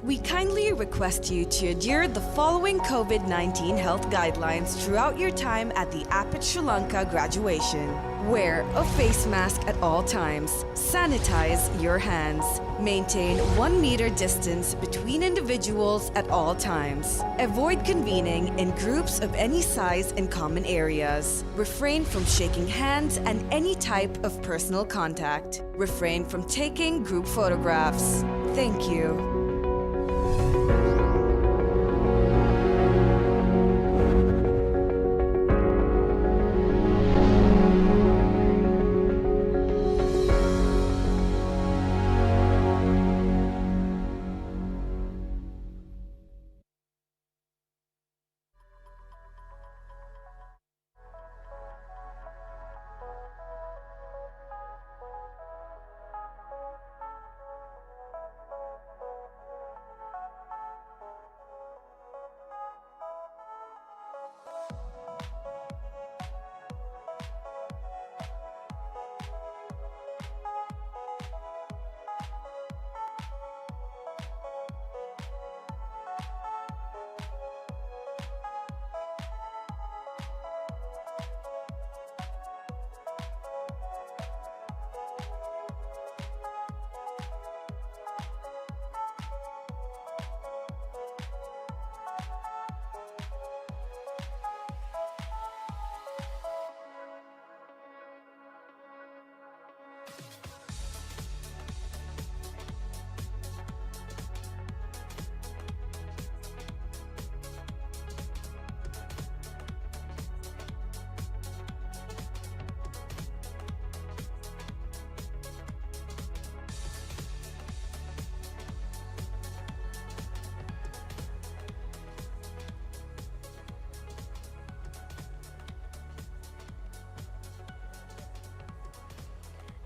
We kindly request you to adhere the following COVID-19 health guidelines throughout your time at the APIIT Sri Lanka graduation. Wear a face mask at all times. Sanitize your hands. Maintain 1 meter distance between individuals at all times. Avoid convening in groups of any size in common areas. Refrain from shaking hands and any type of personal contact. Refrain from taking group photographs. Thank you.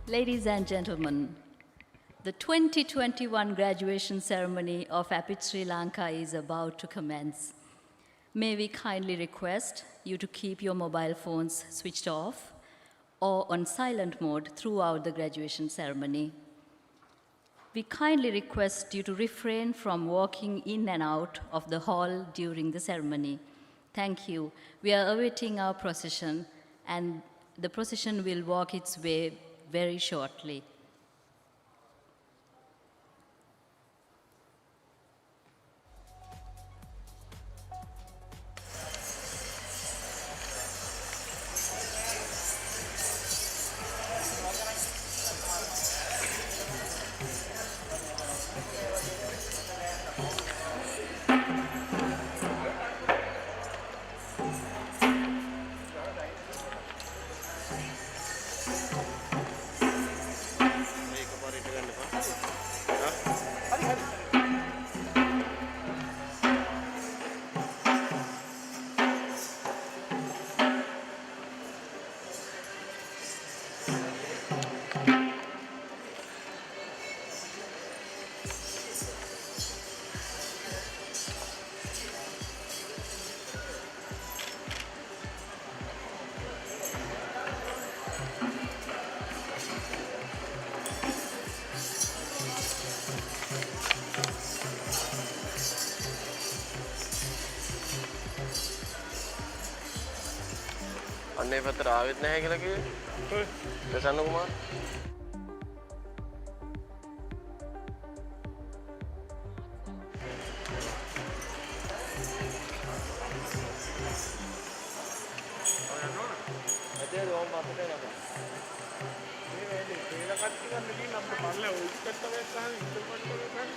Ladies and gentlemen, the 2021 graduation ceremony of APIIT Sri Lanka is about to commence. May we kindly request you to keep your mobile phones switched off or on silent mode throughout the graduation ceremony. We kindly request you to refrain from walking in and out of the hall during the ceremony. Thank you. We are awaiting our procession, and the procession will walk its way very shortly. අන්නේ පැත්තට ආවෙත් නැහැ කියලා කිව්වේ. ප්‍රසන්න කුමාර. අදේ ඕම් පස්සට එනවා. මේ වෙලේ තේර කට්ටි ගන්න ගිහින් අපිට පල්ලේ ඔය ඉස්සරට වෙස්සහම ඉස්සරට වෙස්සහම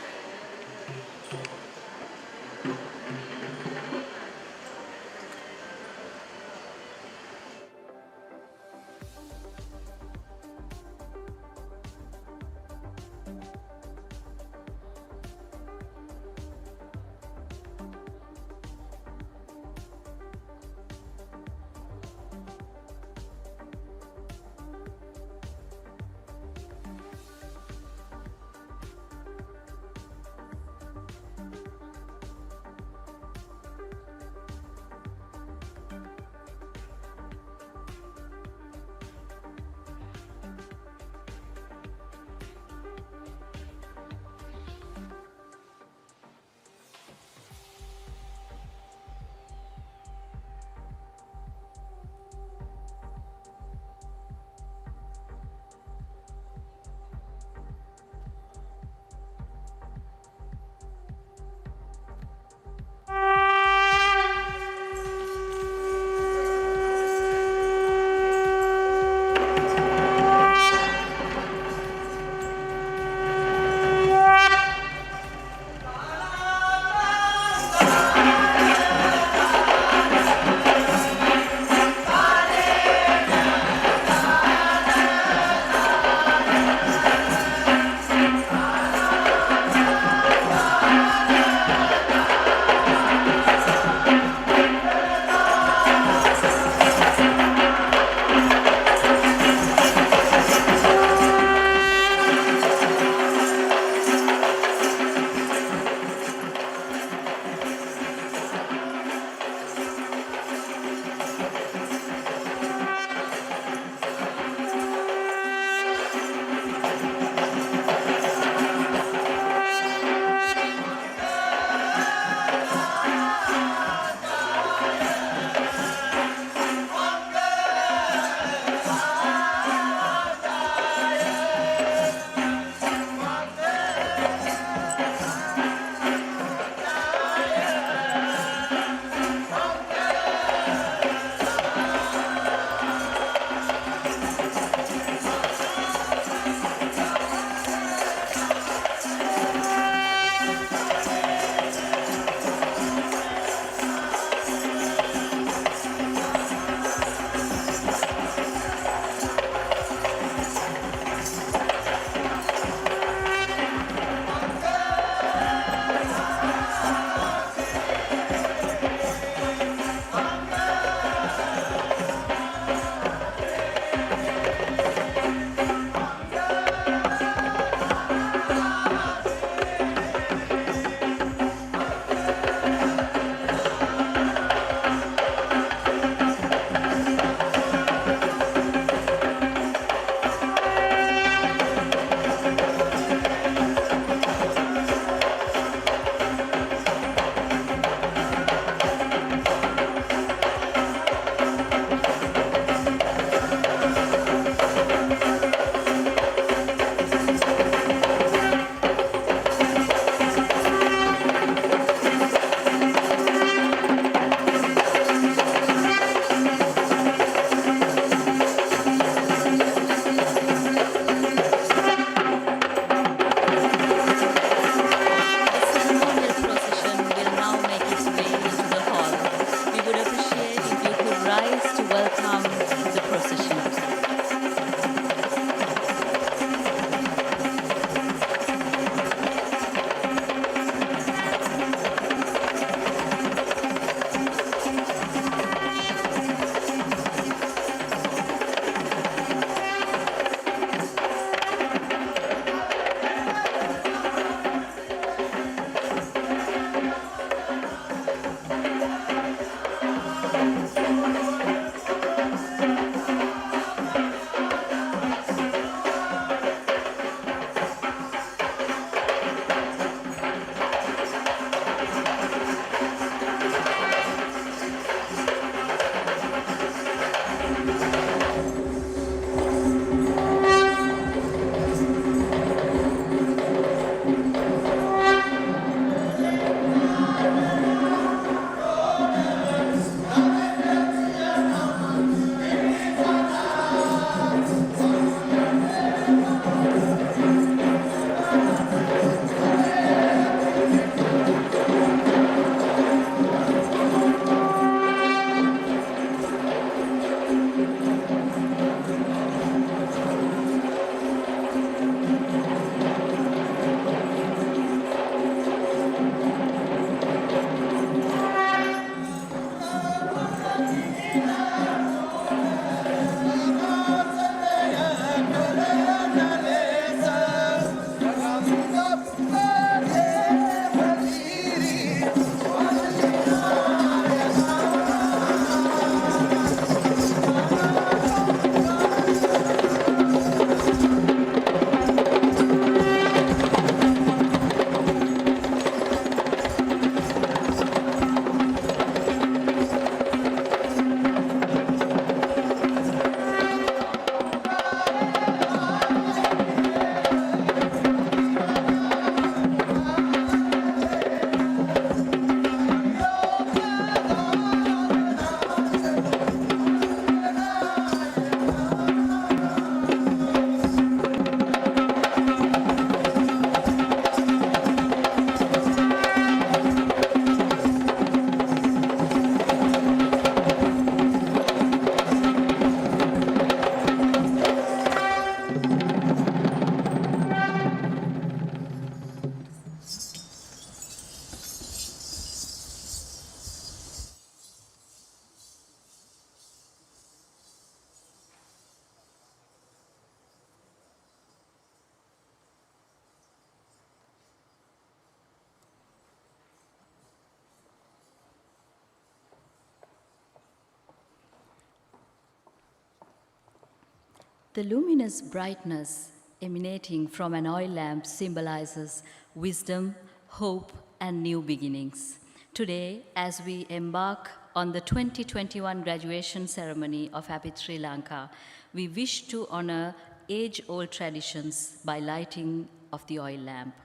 The luminous brightness emanating from an oil lamp symbolizes wisdom, hope, and new beginnings. Today, as we embark on the 2021 graduation ceremony of APIIT Sri Lanka, we wish to honor age-old traditions by lighting of the oil lamp.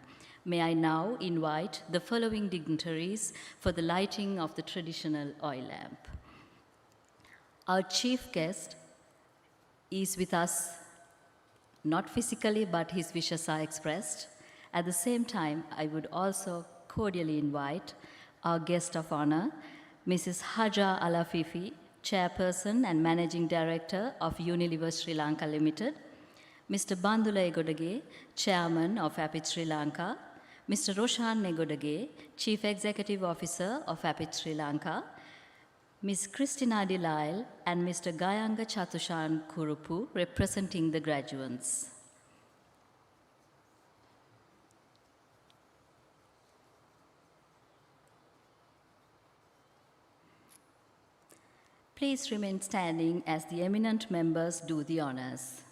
May I now invite the following dignitaries for the lighting of the traditional oil lamp. Our chief guest is with us, not physically, but his wishes are expressed. At the same time, I would also cordially invite our guest of honor, Mrs. Haja Alafifi, Chairperson and Managing Director of Unilever Sri Lanka Limited, Mr. Bandula Egodage, Chairman of APIIT Sri Lanka, Mr. Roshan Negodage, Chief Executive Officer of APIIT Sri Lanka, Ms. Christina Delisle, and Mr. Gayanga Chatushan Kurupu, representing the graduates. Please remain standing as the eminent members do the honors.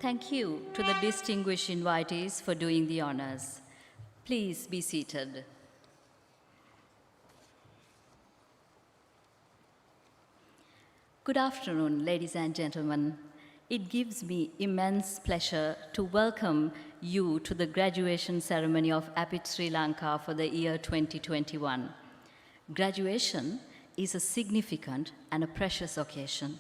Thank you to the distinguished invitees for doing the honors. Please be seated. Good afternoon, ladies and gentlemen. It gives me immense pleasure to welcome you to the graduation ceremony of APIIT Sri Lanka for the year 2021. Graduation is a significant and a precious occasion.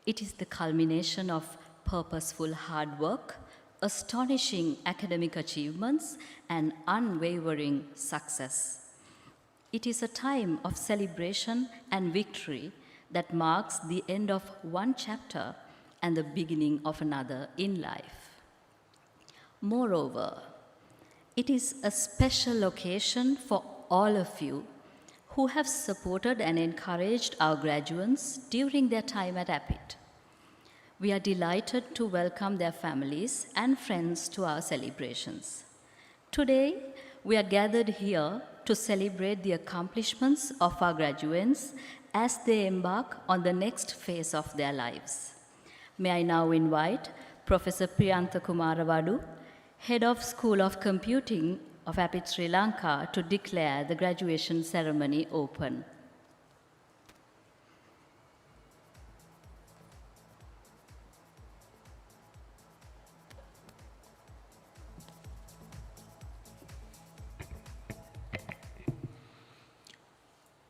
It is the culmination of purposeful hard work, astonishing academic achievements, and unwavering success. It is a time of celebration and victory that marks the end of one chapter and the beginning of another in life. Moreover, it is a special occasion for all of you who have supported and encouraged our graduates during their time at APIIT. We are delighted to welcome their families and friends to our celebrations. Today, we are gathered here to celebrate the accomplishments of our graduates as they embark on the next phase of their lives. May I now invite Professor Priyantha Kumaravadu, Head of School of Computing of APIIT Sri Lanka, to declare the graduation ceremony open.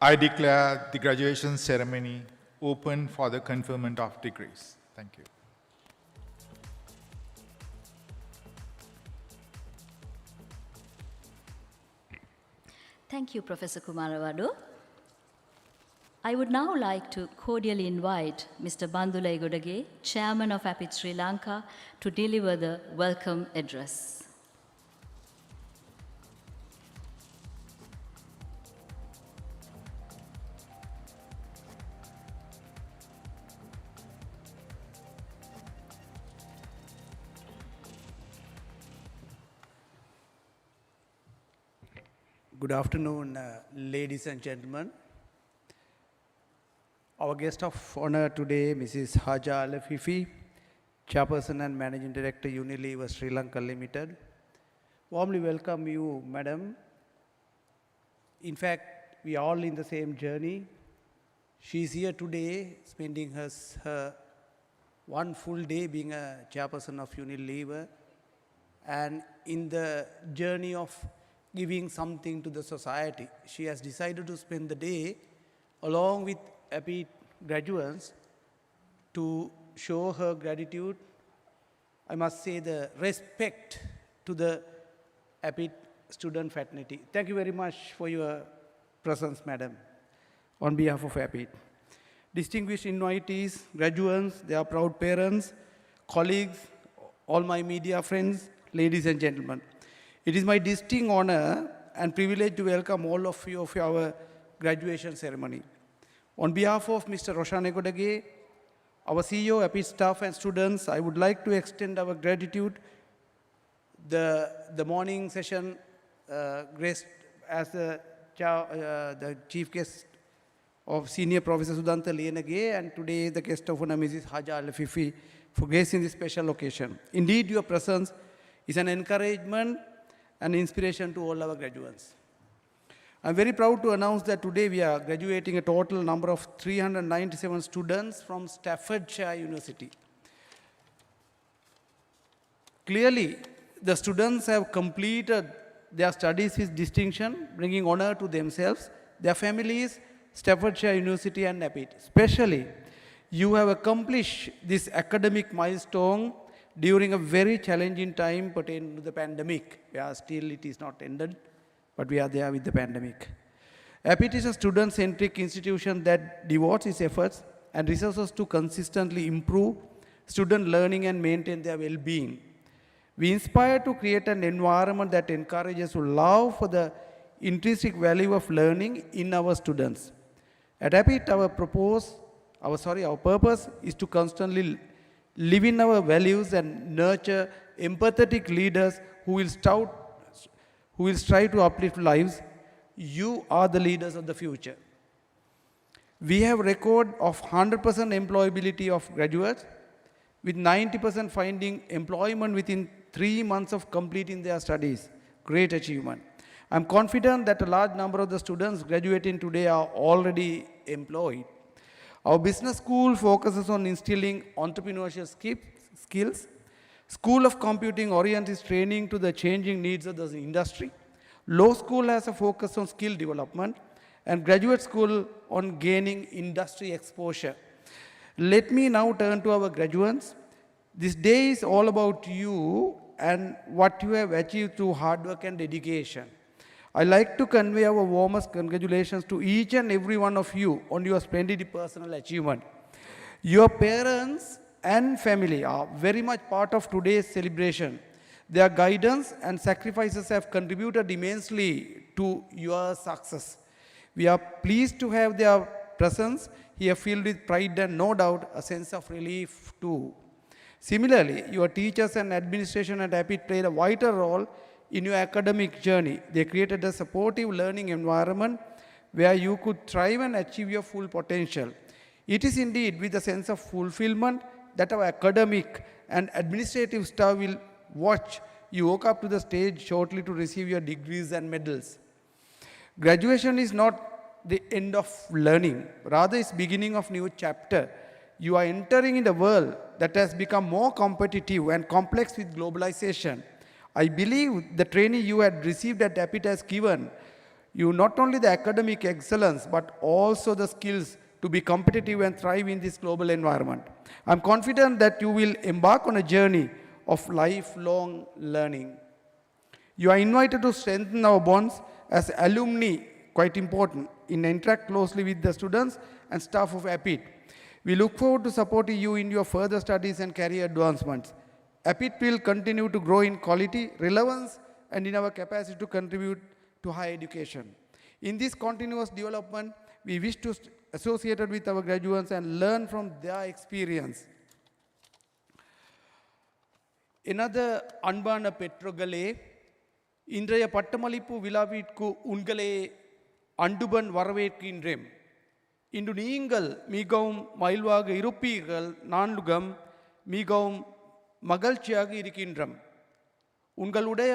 I declare the graduation ceremony open for the conferment of degrees. Thank you. Thank you, Professor Kumaravadu. I would now like to cordially invite Mr. Bandula Igodage, Chairman of APIIT Sri Lanka, to deliver the welcome address. Good afternoon, ladies and gentlemen. Our guest of honor today, Mrs. Haja Alafifi, Chairperson and Managing Director, Unilever Sri Lanka Limited. Warmly welcome you, Madam. In fact, we are all in the same journey. She is here today, spending her one full day being a Chairperson of Unilever, and in the journey of giving something to the society, she has decided to spend the day along with APIIT graduates to show her gratitude, I must say the respect to the APIIT student fraternity. Thank you very much for your presence, Madam, on behalf of APIIT. Distinguished invitees, graduates, their proud parents, colleagues, all my media friends, ladies and gentlemen. It is my distinct honor and privilege to welcome all of you for our graduation ceremony. On behalf of Mr. Roshan Egodage, our CEO, APIIT staff and students, I would like to extend our gratitude. The morning session graced as the chief guest of Senior Professor Sudanta Lienage, and today the guest of honor, Mrs. Haja Alafifi, for gracing this special occasion. Indeed, your presence is an encouragement and inspiration to all our graduates. I'm very proud to announce that today we are graduating a total number of 397 students from Staffordshire University. Clearly, the students have completed their studies with distinction, bringing honor to themselves, their families, Staffordshire University and APIIT. Especially, you have accomplished this academic milestone during a very challenging time pertaining to the pandemic. Still it is not ended, but we are there with the pandemic. APIIT is a student-centric institution that devotes its efforts and resources to consistently improve student learning and maintain their well-being. We inspire to create an environment that encourages love for the intrinsic value of learning in our students. At APIIT, our purpose is to constantly live in our values and nurture empathetic leaders who will strive to uplift lives. You are the leaders of the future. We have a record of 100% employability of graduates, with 90% finding employment within 3 months of completing their studies. Great achievement. I'm confident that a large number of the students graduating today are already employed. Our business school focuses on instilling entrepreneurship skills. School of Computing orients its training to the changing needs of the industry. Law school has a focus on skill development, and graduate school on gaining industry exposure. Let me now turn to our graduates. This day is all about you and what you have achieved through hard work and dedication. I'd like to convey our warmest congratulations to each and every one of you on your splendid personal achievement. Your parents and family are very much part of today's celebration. Their guidance and sacrifices have contributed immensely to your success. We are pleased to have their presence here, filled with pride and no doubt a sense of relief too. Similarly, your teachers and administration at APIIT played a vital role in your academic journey. They created a supportive learning environment where you could thrive and achieve your full potential. It is indeed with a sense of fulfillment that our academic and administrative staff will watch you walk up to the stage shortly to receive your degrees and medals. Graduation is not the end of learning, rather it's beginning of new chapter. You are entering in a world that has become more competitive and complex with globalization. I believe the training you had received at APIIT has given you not only the academic excellence, but also the skills to be competitive and thrive in this global environment. I'm confident that you will embark on a journey of lifelong learning. You are invited to strengthen our bonds as alumni, quite important, interact closely with the students and staff of APIIT. We look forward to supporting you in your further studies and career advancements. APIIT will continue to grow in quality, relevance, and in our capacity to contribute to higher education. In this continuous development, we wish to associate with our graduates and learn from their experience. Another அன்பான பெற்றோர்களே, இன்றைய பட்டமளிப்பு விழாவிற்கு உங்களை அன்புடன் வரவேற்கின்றேன். இன்று நீங்கள் மிகவும் மகிழ்வாக இருப்பீர்கள். நான்கும் மிகவும் மகிழ்ச்சியாக இருக்கின்றோம். உங்களுடைய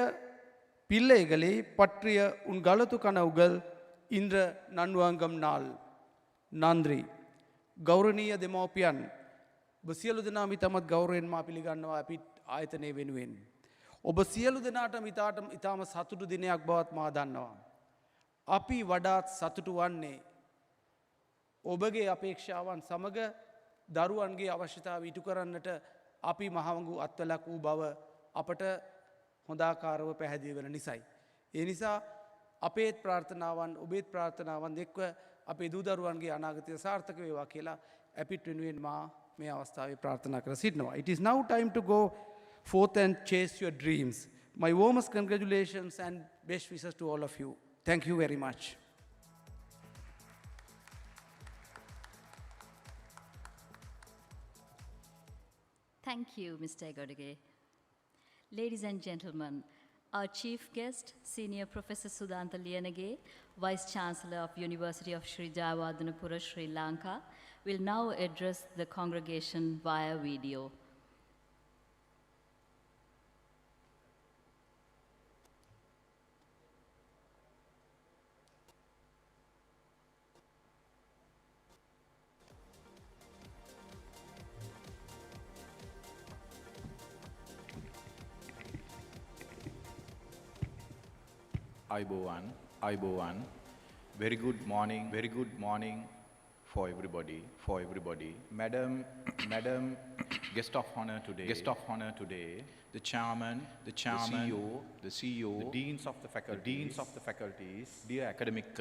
பிள்ளைகளை பற்றிய உங்களது கனவுகள் இன்று நன்வாங்கும் நாள். නන්ද්‍රී ගෞරවනීය දෙමව්පියන් ඔබ සියලු දෙනාම ඉතාමත් ගෞරවයෙන් මා පිළිගන්නවා අපිත් ආයතනය වෙනුවෙන්. ඔබ සියලු දෙනාටම ඉතාම සතුටු දිනයක් බවත් මා දන්නවා. අපි වඩාත් සතුටු වන්නේ ඔබගේ අපේක්ෂාවන් සමග දරුවන්ගේ අවශ්‍යතාව ඉටු කරන්නට අපි මහවඟු අත්වලක් වූ බව අපට හොඳාකාරව පැහැදිලි වෙන නිසයි. ඒ නිසා අපේත් ප්‍රාර්ථනාවන් ඔබේත් ප්‍රාර්ථනාවන් එක්ව අපේ දූ දරුවන්ගේ අනාගතය සාර්ථක වේවා කියලා APIIT වෙනුවෙන් මා මේ අවස්ථාවේ ප්‍රාර්ථනා කර සිටිනවා. It is now time to go forth and chase your dreams. My warmest congratulations and best wishes to all of you. Thank you very much. Thank you, Mr. Egodege. Ladies and gentlemen, our chief guest, Senior Professor Sudanta Liyanage, Vice Chancellor of University of Sri Jayawardenepura, Sri Lanka, will now address the congregation via video. Aibowan. Very good morning for everybody. Madam, guest of honor today, the chairman, the CEO, the deans of the faculties, dear academic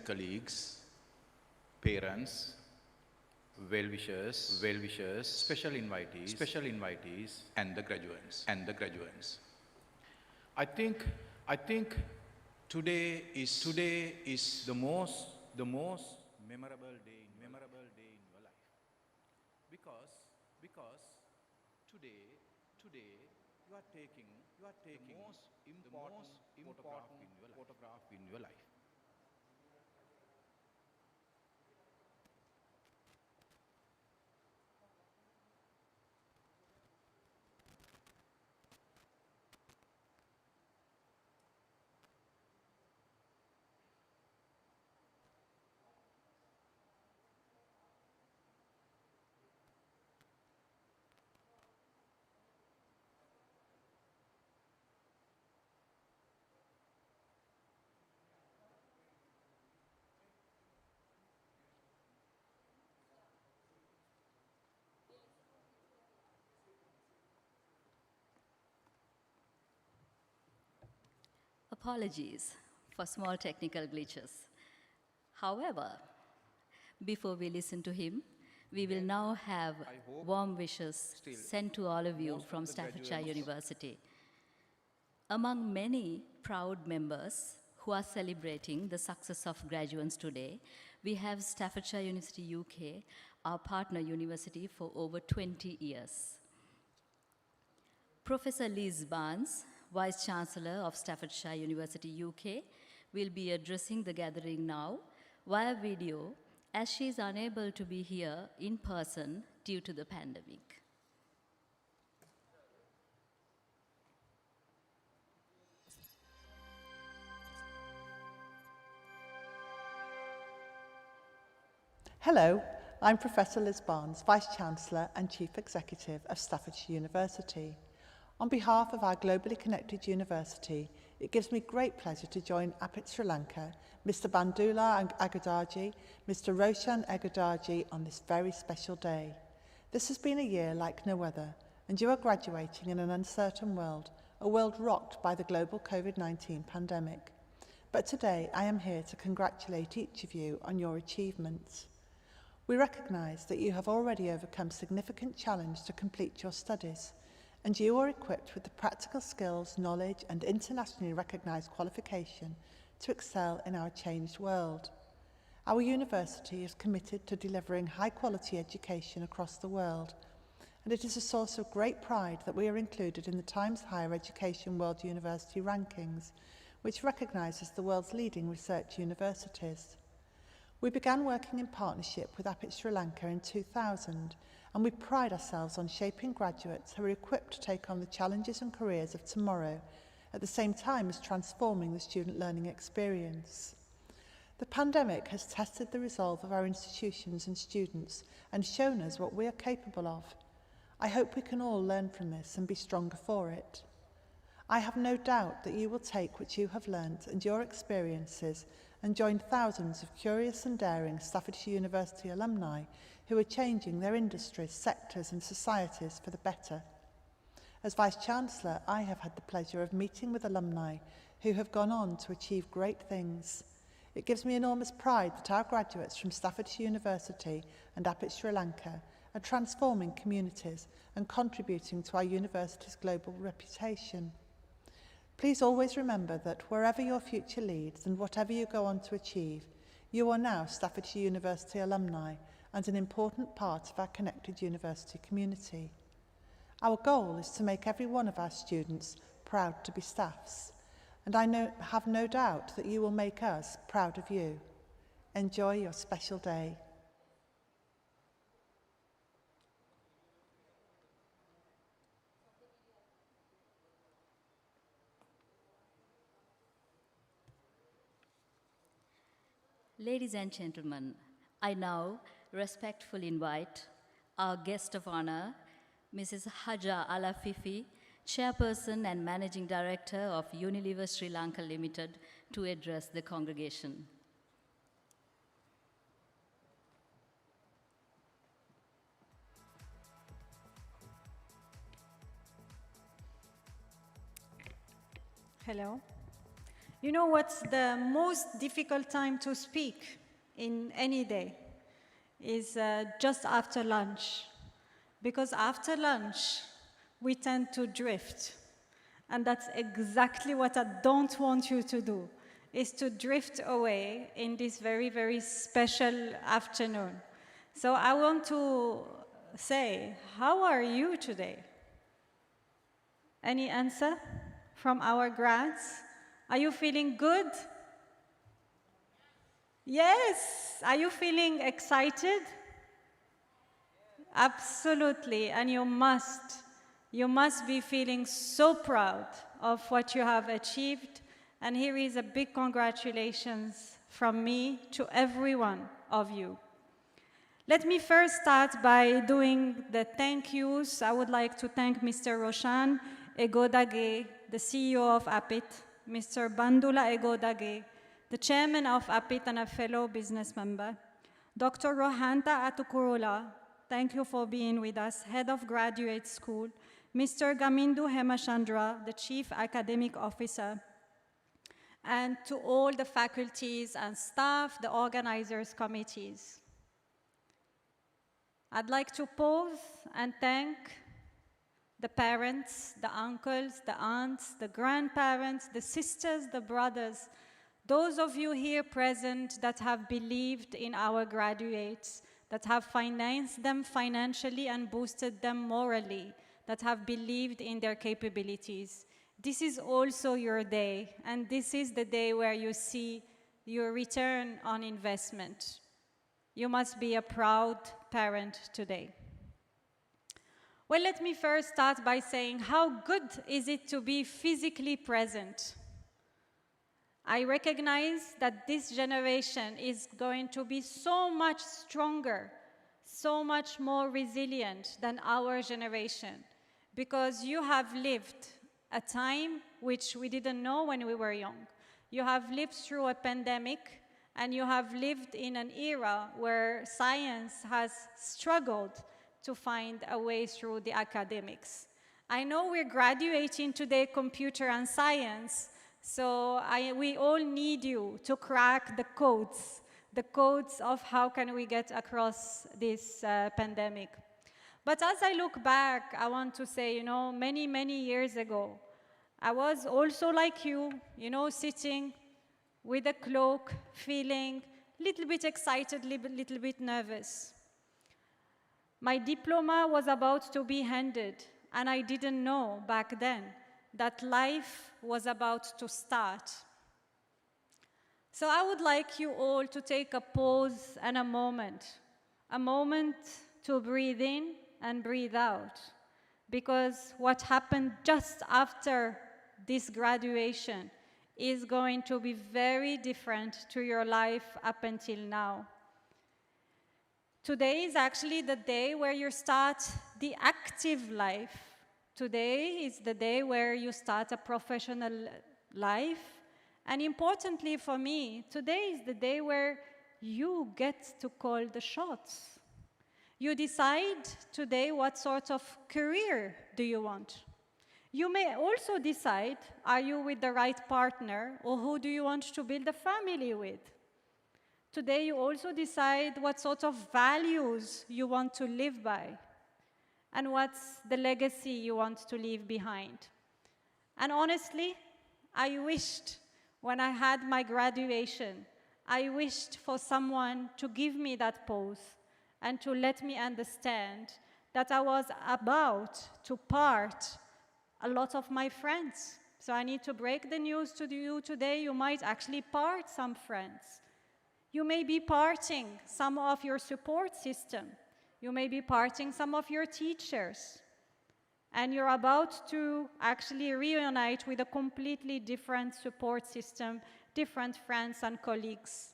colleagues, parents, well-wishers, special invitees, and the graduates. I think today is the most memorable day in your life, because today you are taking the most important photograph in your life. Apologies for small technical glitches. However, before we listen to him, we will now have warm wishes sent to all of you from Staffordshire University. Among many proud members who are celebrating the success of graduates today, we have Staffordshire University UK, our partner university for over 20 years. Professor Liz Barnes, Vice Chancellor of Staffordshire University UK, will be addressing the gathering now via video as she is unable to be here in person due to the pandemic. Hello, I'm Professor Liz Barnes, Vice Chancellor and Chief Executive of Staffordshire University. On behalf of our globally connected university, it gives me great pleasure to join APIIT Sri Lanka, Mr. Bandula Agadaji, Mr. Roshan Agadaji on this very special day. This has been a year like no other, and you are graduating in an uncertain world, a world rocked by the global COVID-19 pandemic. but today I am here to congratulate each of you on your achievements. We recognise that you have already overcome significant challenge to complete your studies, and you are equipped with the practical skills, knowledge and internationally recognised qualification to excel in our changed world. Our university is committed to delivering high-quality education across the world, and it is a source of great pride that we are included in the Times Higher Education World University Rankings, which recognises the world's leading research universities. We began working in partnership with APIIT Sri Lanka in 2000, and we pride ourselves on shaping graduates who are equipped to take on the challenges and careers of tomorrow, at the same time as transforming the student learning experience. The pandemic has tested the resolve of our institutions and students and shown us what we are capable of. I hope we can all learn from this and be stronger for it. I have no doubt that you will take what you have learnt and your experiences and join thousands of curious and daring Staffordshire University alumni who are changing their industries, sectors and societies for the better. As Vice-Chancellor, I have had the pleasure of meeting with alumni who have gone on to achieve great things. It gives me enormous pride that our graduates from Staffordshire University and APIIT Sri Lanka are transforming communities and contributing to our university's global reputation. Please always remember that wherever your future leads and whatever you go on to achieve, you are now Staffordshire University alumni and an important part of our connected university community. Our goal is to make every one of our students proud to be staffs, and I have no doubt that you will make us proud of you. Enjoy your special day. Ladies and gentlemen, I now respectfully invite our guest of honor, Mrs. Haja Alafifi, Chairperson and Managing Director of Unilever Sri Lanka Limited, to address the congregation. Hello. You know what's the most difficult time to speak in any day is just after lunch. Because after lunch, we tend to drift. And that's exactly what I don't want you to do, is to drift away in this very, very special afternoon. So I want to say, how are you today? Any answer from our grads? Are you feeling good? Yes. Are you feeling excited? Absolutely. And you must be feeling so proud of what you have achieved. And here is a big congratulations from me to every one of you. Let me first start by doing the thank yous. I would like to thank Mr. Roshan Egodage, the CEO of APIIT, Mr. Bandula Egodage, the chairman of APIIT and a fellow business member, Dr. Rohanta Atukurula, thank you for being with us, head of graduate school, Mr. Gamindu Hemachandra, the chief academic officer, and to all the faculties and staff, the organizers' committees. I'd like to pause and thank the parents, the uncles, the aunts, the grandparents, the sisters, the brothers, those of you here present that have believed in our graduates, that have financed them financially and boosted them morally, that have believed in their capabilities. This is also your day, and this is the day where you see your return on investment. You must be a proud parent today. Well, let me first start by saying how good is it to be physically present. I recognize that this generation is going to be so much stronger, so much more resilient than our generation, because you have lived a time which we didn't know when we were young. You have lived through a pandemic, and you have lived in an era where science has struggled to find a way through the academics. I know we're graduating today computer and science, So we all need you to crack the codes of how can we get across this pandemic. But as I look back, I want to say, you know, many, many years ago, I was also like you know, sitting with a cloak, feeling a little bit excited, a little bit nervous. My diploma was about to be handed, and I didn't know back then that life was about to start. So I would like you all to take a pause and a moment to breathe in and breathe out, because what happened just after this graduation is going to be very different to your life up until now. Today is actually the day where you start the active life. Today is the day where you start a professional life. And importantly for me, today is the day where you get to call the shots. You decide today what sort of career do you want. You may also decide, are you with the right partner, or who do you want to build a family with? Today you also decide what sort of values you want to live by, and what's the legacy you want to leave behind. And honestly, I wished when I had my graduation, I wished for someone to give me that pause and to let me understand that I was about to part a lot of my friends. So I need to break the news to you today. You might actually part some friends. You may be parting some of your support system. You may be parting some of your teachers. And you're about to actually reunite with a completely different support system, different friends and colleagues.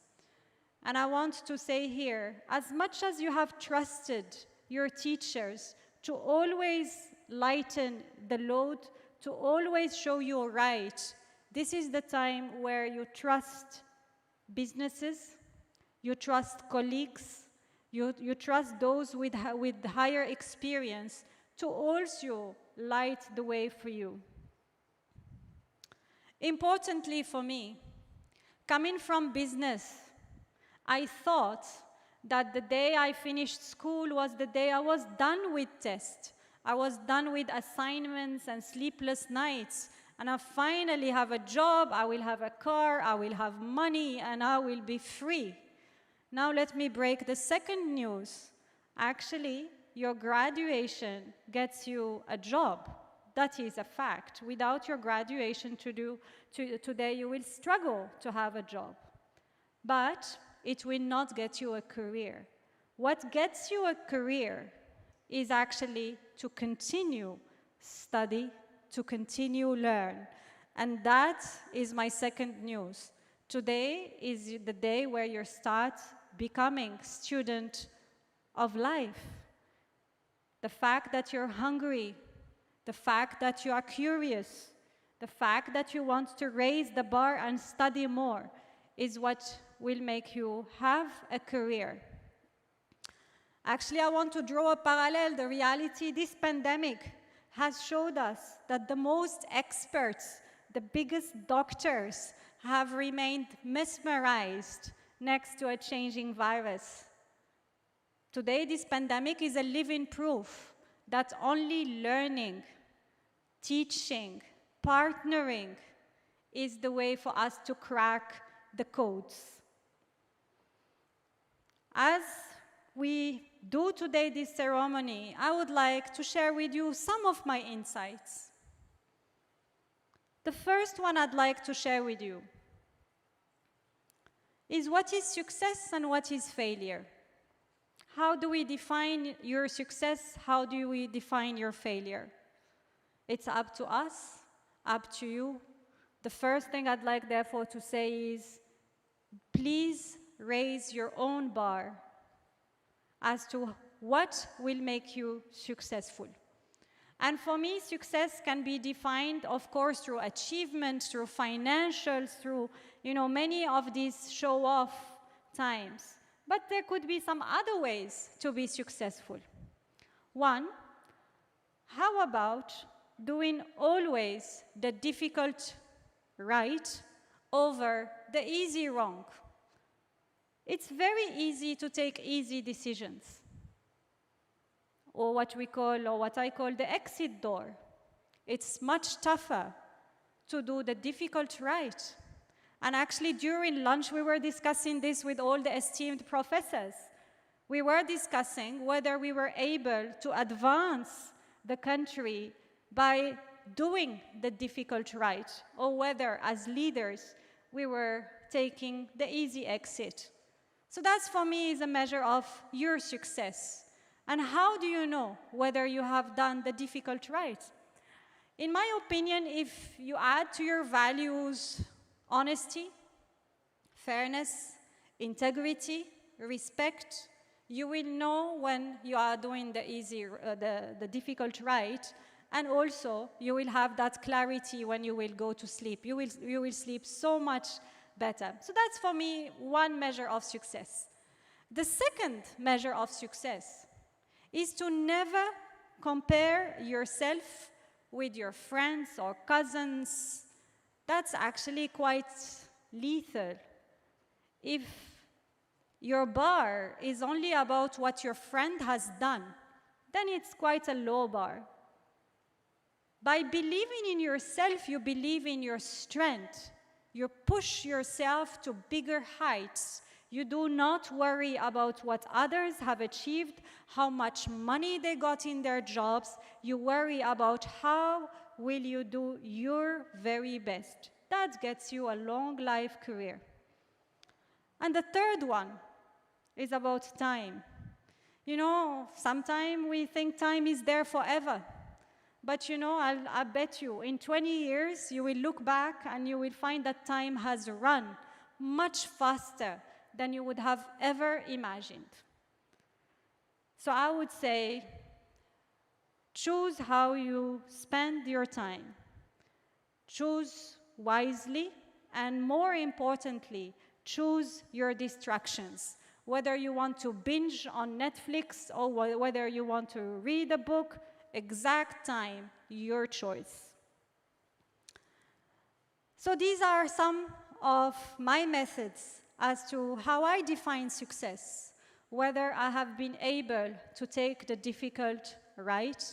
And I want to say here, as much as you have trusted your teachers to always lighten the load, to always show you right, this is the time where you trust businesses, you trust colleagues, you trust those with higher experience to also light the way for you. Importantly for me, coming from business, I thought that the day I finished school was the day I was done with tests. I was done with assignments and sleepless nights, and I finally have a job, I will have a car, I will have money, and I will be free. Now let me break the second news. Actually, your graduation gets you a job. That is a fact. Without your graduation today, you will struggle to have a job. But it will not get you a career. What gets you a career is actually to continue study, to continue learn. And that is my second news. Today is the day where you start becoming student of life. The fact that you're hungry, the fact that you are curious, the fact that you want to raise the bar and study more is what will make you have a career. Actually, I want to draw a parallel. The reality, this pandemic has showed us that the most experts, the biggest doctors, have remained mesmerized next to a changing virus. Today, this pandemic is a living proof that only learning, teaching, partnering is the way for us to crack the codes. As we do today this ceremony, I would like to share with you some of my insights. The first one I'd like to share with you is what is success and what is failure. How do we define your success? How do we define your failure? It's up to us, up to you. The first thing I'd like, therefore, to say is, please raise your own bar as to what will make you successful. And for me, success can be defined, of course, through achievements, through financials, through, many of these show-off times. But there could be some other ways to be successful. One, how about doing always the difficult right over the easy wrong. It's very easy to take easy decisions, or what I call the exit door. It's much tougher to do the difficult right. And actually, during lunch, we were discussing this with all the esteemed professors. We were discussing whether we were able to advance the country by doing the difficult right, or whether, as leaders, we were taking the easy exit. So that's, for me, is a measure of your success. And how do you know whether you have done the difficult right? In my opinion, if you add to your values honesty, fairness, integrity, respect, you will know when you are doing the difficult right, and also you will have that clarity when you will go to sleep. You will sleep so much better. So that's, for me, one measure of success. The second measure of success is to never compare yourself with your friends or cousins. That's actually quite lethal. If your bar is only about what your friend has done, then it's quite a low bar. By believing in yourself, you believe in your strength. You push yourself to bigger heights. You do not worry about what others have achieved, how much money they got in their jobs. You worry about how will you do your very best. That gets you a long life career. And the third one is about time. You know, sometimes we think time is there forever. But you know, I bet you, in 20 years, you will look back and you will find that time has run much faster than you would have ever imagined. So I would say, choose how you spend your time. Choose wisely, and more importantly, choose your distractions. Whether you want to binge on Netflix or whether you want to read a book, exact time, your choice. So these are some of my methods as to how I define success, whether I have been able to take the difficult right,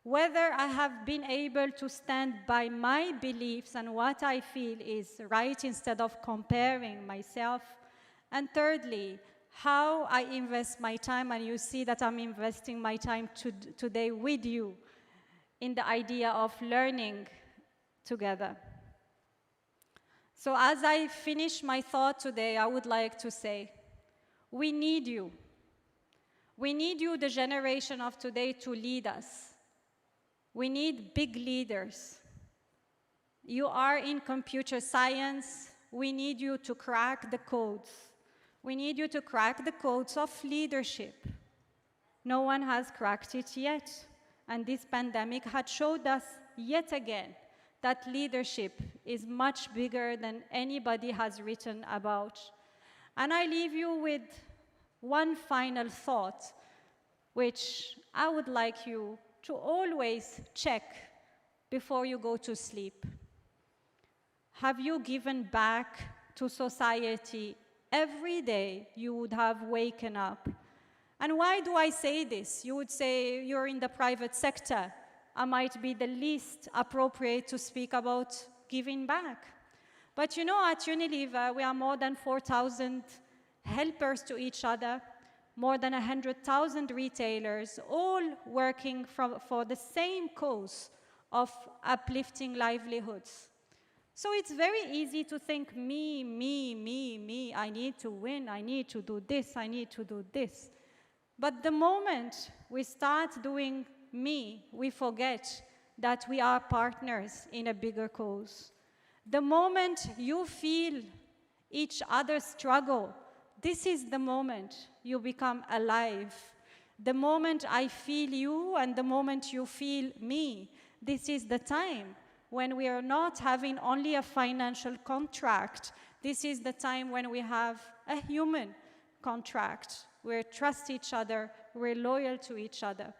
whether I have been able to stand by my beliefs and what I feel is right instead of comparing myself, and thirdly, how I invest my time, and you see that I'm investing my time today with you in the idea of learning together. So as I finish my thought today, I would like to say, we need you. We need you, the generation of today, to lead us. We need big leaders. You are in computer science. We need you to crack the codes. We need you to crack the codes of leadership. No one has cracked it yet. And this pandemic had showed us yet again that leadership is much bigger than anybody has written about. And I leave you with one final thought, which I would like you to always check before you go to sleep. Have you given back to society every day you would have waken up? And why do I say this? You would say you're in the private sector. I might be the least appropriate to speak about giving back. But you know, at Unilever, we are more than 4,000 helpers to each other, more than 100,000 retailers, all working for the same cause of uplifting livelihoods. So it's very easy to think, me, I need to win, I need to do this, I need to do this. But the moment we start doing me, we forget that we are partners in a bigger cause. The moment you feel each other's struggle, this is the moment you become alive. The moment I feel you and the moment you feel me, this is the time when we are not having only a financial contract. This is the time when we have a human contract. We trust each other, we're loyal to each other.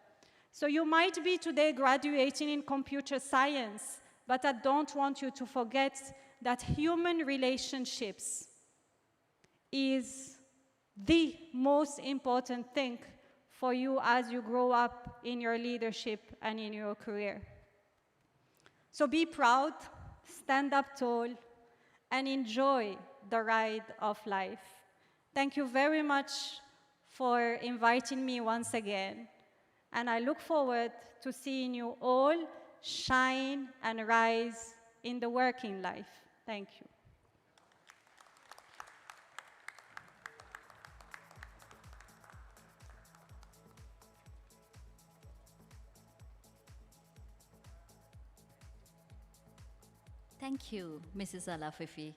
So you might be today graduating in computer science, but I don't want you to forget that human relationships is the most important thing for you as you grow up in your leadership and in your career. So be proud, stand up tall, and enjoy the ride of life. Thank you very much for inviting me once again, and I look forward to seeing you all shine and rise in the working life. Thank you. Thank you, Mrs. Alafifi.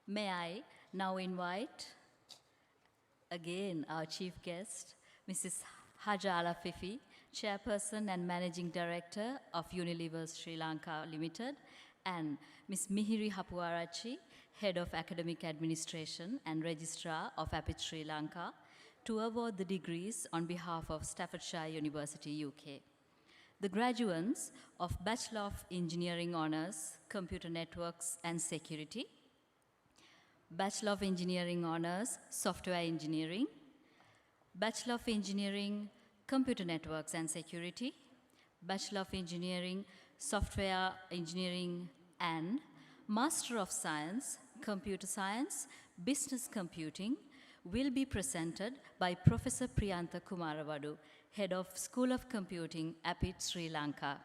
May I now invite again our chief guest, Mrs. Haja Alafifi, Chairperson and Managing Director of Unilever Sri Lanka Limited, and Ms. Mihiri Hapuarachi, Head of Academic Administration and Registrar of APIIT Sri Lanka, to award the degrees on behalf of Staffordshire University, UK. The graduates of Bachelor of Engineering Honours, Computer Networks and Security, Bachelor of Engineering Honours, Software Engineering, Bachelor of Engineering, Computer Networks and Security, Bachelor of Engineering, Software Engineering, and Master of Science, Computer Science, Business Computing will be presented by Professor Priyantha Kumaravadu, Head of School of Computing, APIIT Sri Lanka.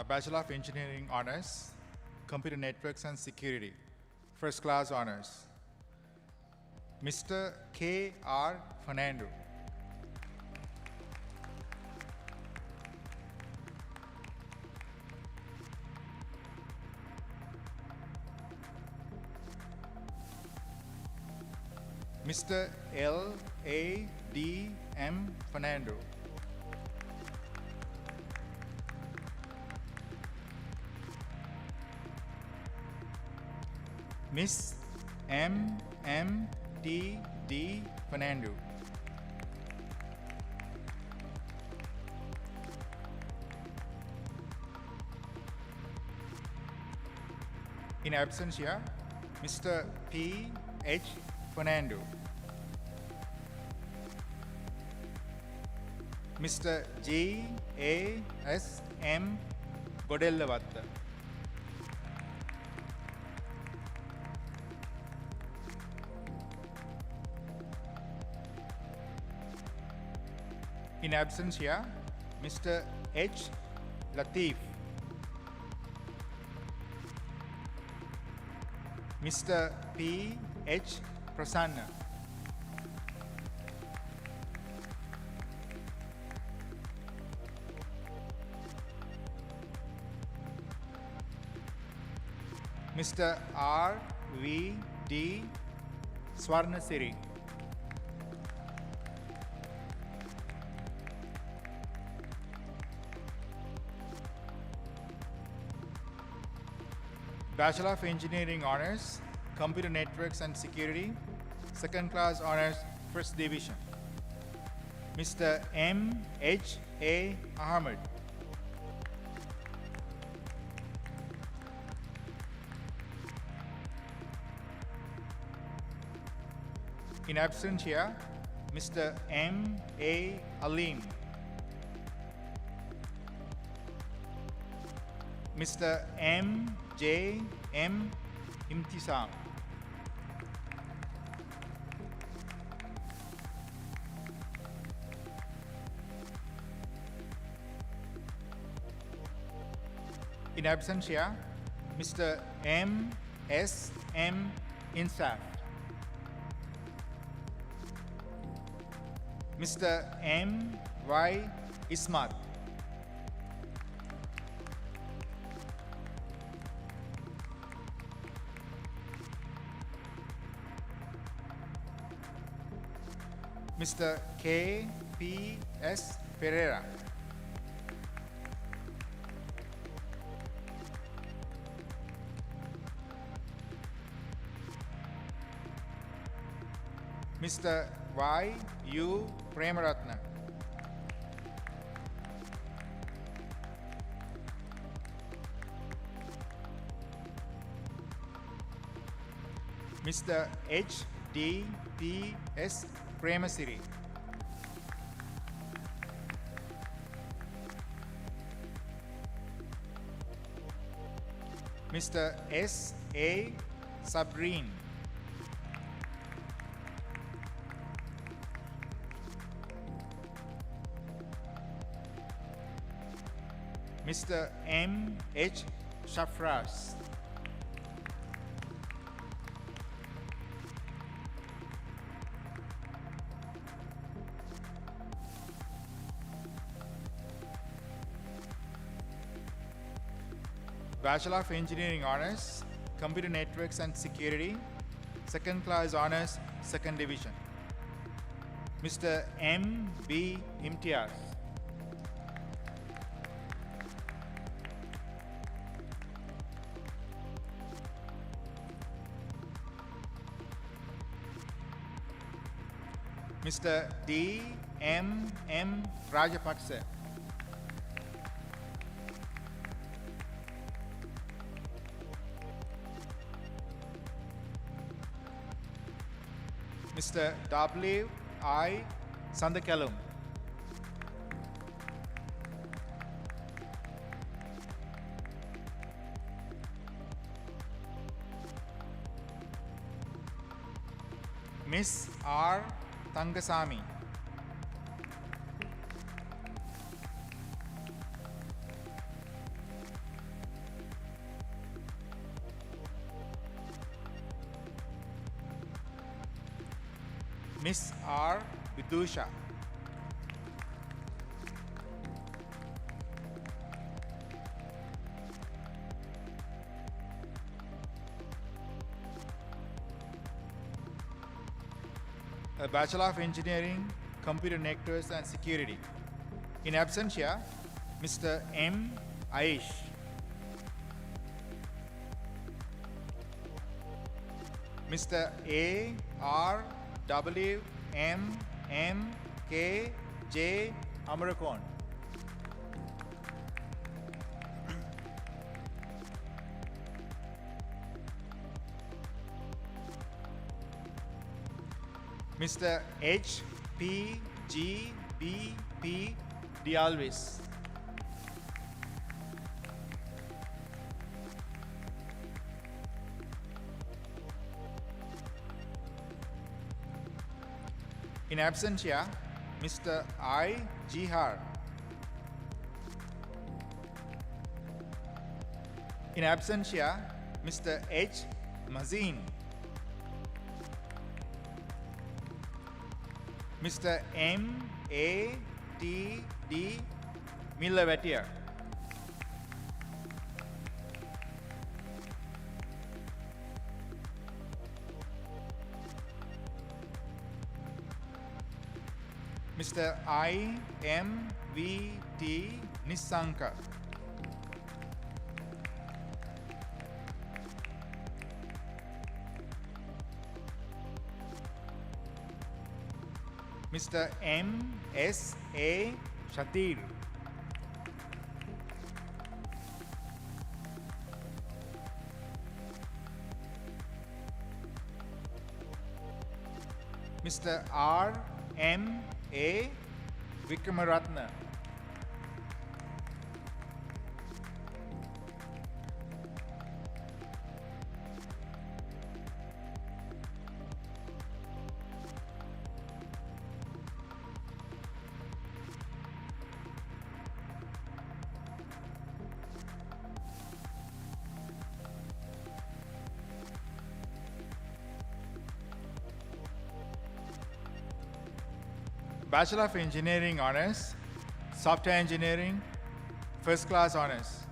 Bachelor of Engineering Honours, Computer Networks and Security, First Class Honours, Mr. K.R. Fernando. Mr. L.A.D.M. Fernando. Miss M.M.D.D. Fernando. In absentia, Mr. P.H. Fernando. Mr. G.A.S.M. Godellavatta. In absentia, Mr. H. Latif. Mr. P. H. Prasanna. Mr. R. V. D. Swarnasiri. Bachelor of Engineering Honours, Computer Networks and Security, Second Class Honours, First Division, Mr. M. H. A. Ahmed. In absentia, Mr. M. A. Alim. Mr. M. J. M. Imtisam. In absentia, Mr. M. S. M. Insaf. Mr. M. Y. Ismat. Mr. K. P. S. Pereira. Mr. Y. U. Premaratna. Mr. H. D. P. S. Premasiri. Mr. S. A. Sabreen. Mr. M. H. Shafras. Bachelor of Engineering Honors, Computer Networks and Security, Second Class Honors, Second Division. Mr. M. B. Imtiaz. Mr. D. M. M. Rajapaksa. Mr. W. I. Sandakalum. Miss R. Tangasamy. Miss R. Vidusha. A Bachelor of Engineering, Computer Networks and Security. In absentia, Mr. M. Aish. Mr. A. R. W. M. M. K. J. Amarakon. Mr. H. P. G. B. P. Dialvis. In absentia, Mr. I. Jihar. In absentia, Mr. H. Mazin. Mr. M. A. T. D. Millavatia. Mr. I. M. V. T. Nisanka. Mr. M. S. A. Shatir. Mr. R. M. A. Vikramaratna. Bachelor of Engineering Honors, Software Engineering, First Class Honors,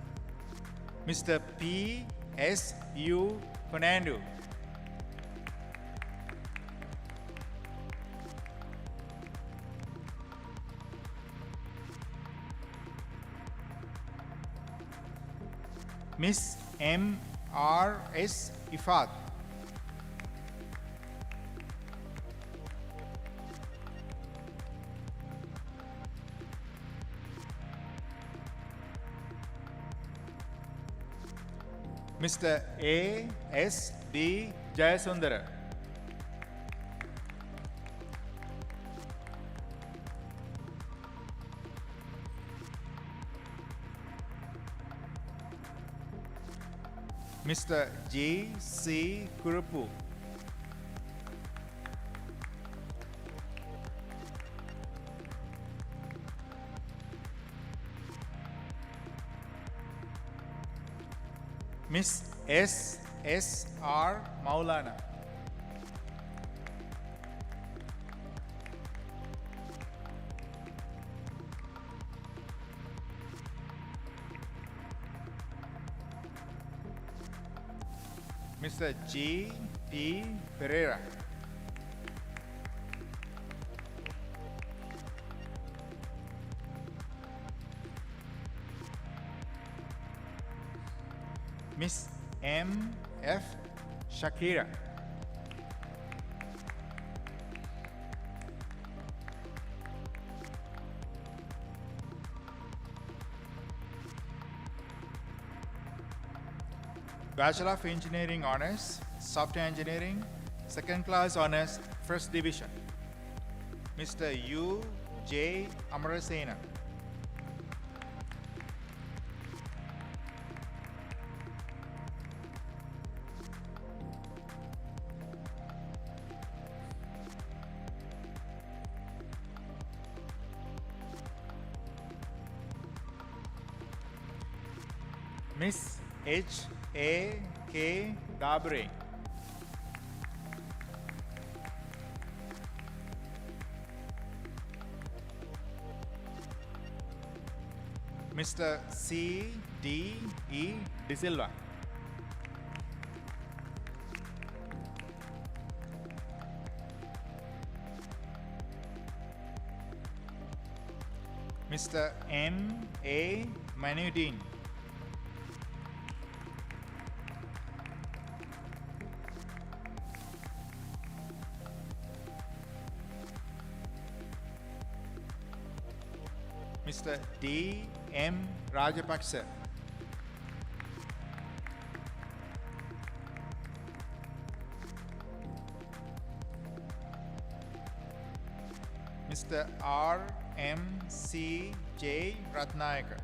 Mr. P. S. U. Fernando. Miss M. R. S. Ifat. Mr. A. S. B. Jayasundara. Mr. G. C. Kurupu. Miss S. S. R. Maulana. Mr. G. P. Pereira. Miss M. F. Shakira. Bachelor of Engineering Honors, Software Engineering, Second Class Honors, First Division, Mr. U. J. Amarasena. Miss H. A. K. Dabre. Mr. C. D. E. De Silva. Mr. M. A. Manuddin. Mr. D. M. Rajapaksa. Mr. R. M. C. J. Ratnayaka.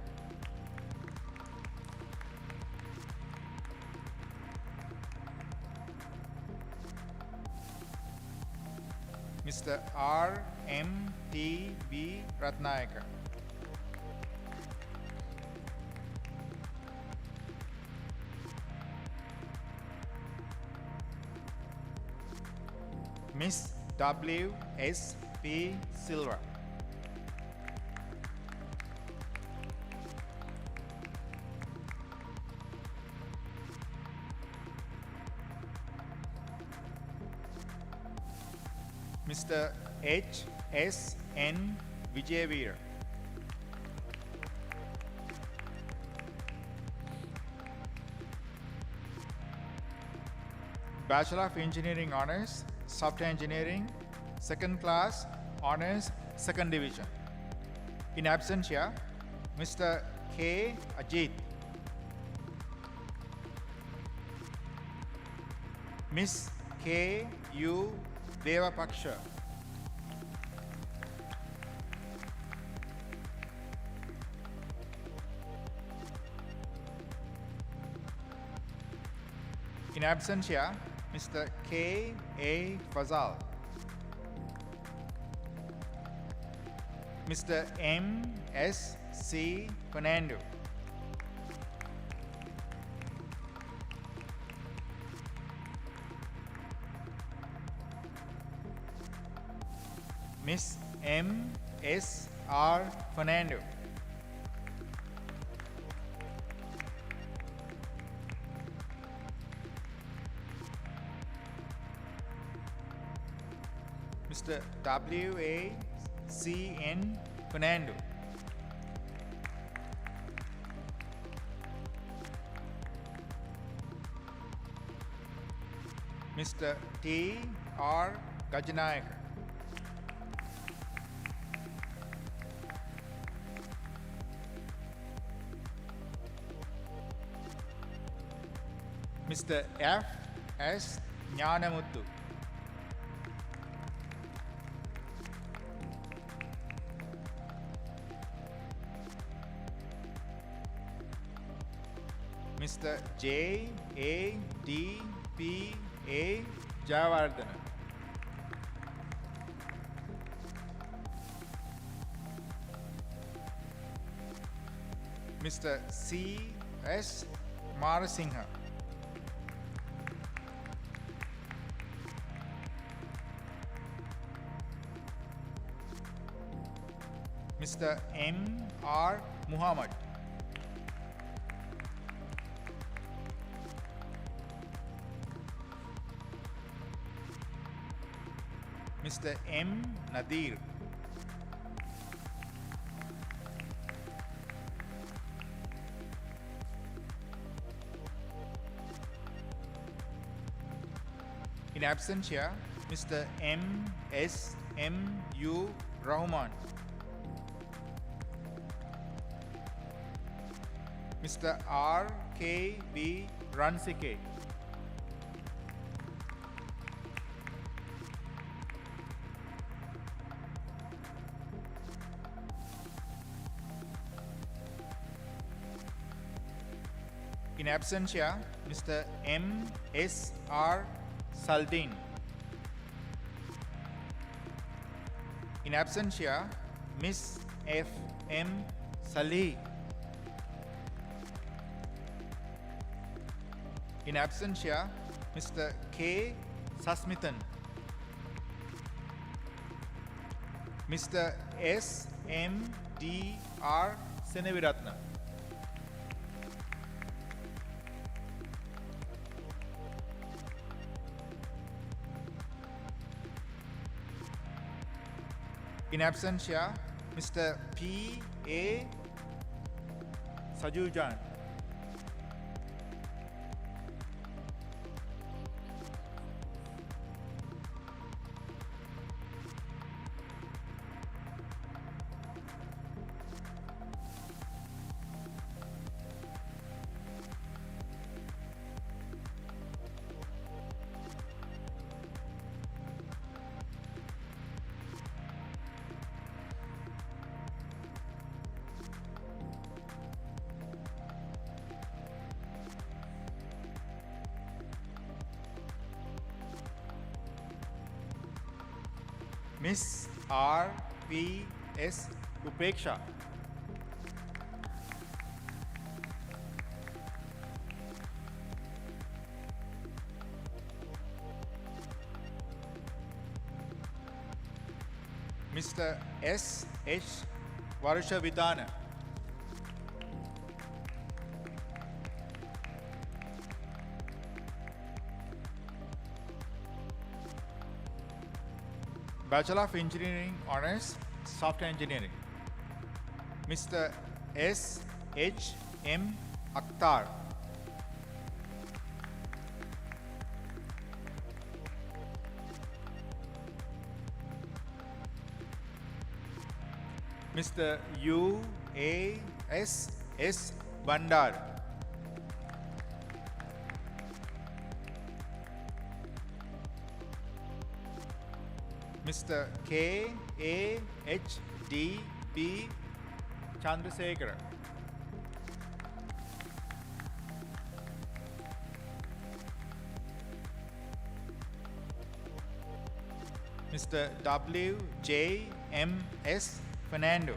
Mr. R. M. T. B. Ratnayaka. Miss W. S. P. Silva. Mr. H. S. N. Vijayveer. Bachelor of Engineering Honors, Software Engineering, Second Class Honors, Second Division. In absentia, Mr. K. Ajit. Miss K. U. Devapaksha. In absentia, Mr. K. A. Fazal. Mr. M. S. C. Fernando. Miss M. S. R. Fernando. Mr. W. A. C. N. Fernando. Mr. T. R. Gajanayaka. Mr. F. S. Jnanamuthu. Mr. J. A. D. P. A. Jayawardena. Mr. C. S. Marasingha. Mr. M. R. Muhammad. Mr. M. Nadir. In absentia, Mr. M. S. M. U. Rahman. Mr. R. K. B. Ransike. In absentia, Mr. M. S. R. Saldin. In absentia, Miss F. M. Salih. In absentia, Mr. K. Sasmithan. Mr. S. M. D. R. Seneviratna. In absentia, Mr. P. A. Sajujan. Miss R. P. S. Upeksha. Mr. S. H. Varushavidana. Bachelor of Engineering Honors, Software Engineering. Mr. S. H. M. Akhtar. Mr. U. A. S. S. Bandar. Mr. K. A. H. D. P. Chandrasekhara. Mr. W. J. M. S. Fernando.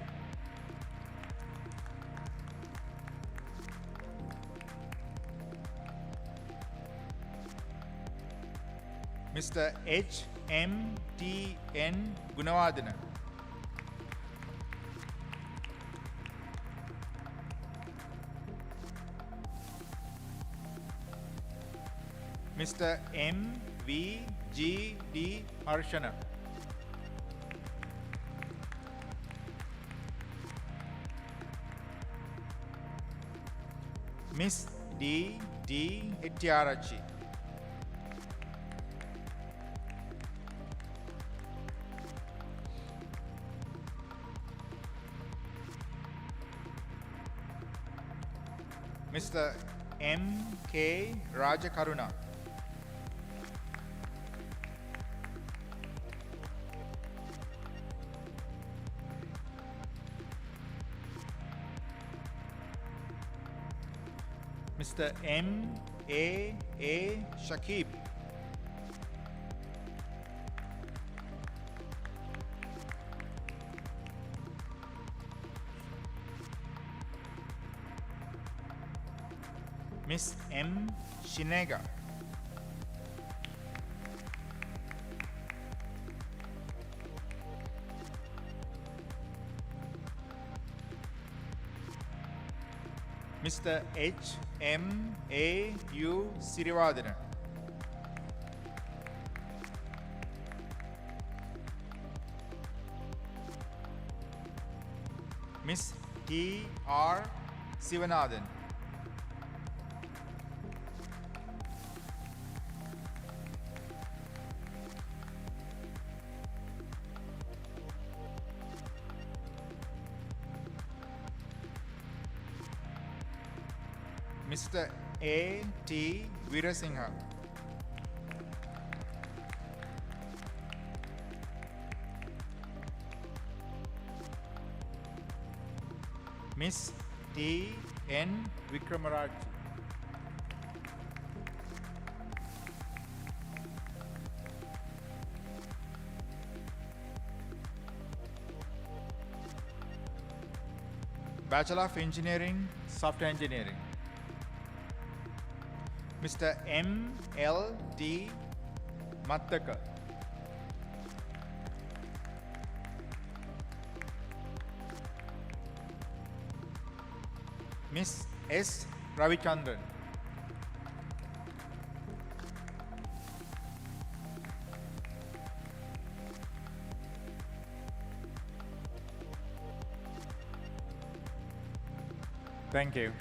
Mr. H. M. T. N. Gunawardena. Mr. M.V.G.D. Harshana. Miss D.D. Hettiarachi. Mr. M.K. Rajakaruna. Mr. M.A.A. Shakib. Miss M. Shinega. Mr. H. M. A. U. Sirivadana. Miss T. R. Sivanathan. Mr. A. T. Virasingha. Miss T. N. Vikramaraji. Bachelor of Engineering, Software Engineering. Mr. M. L. D. Mattaka. Miss S. Ravichandran. Thank you.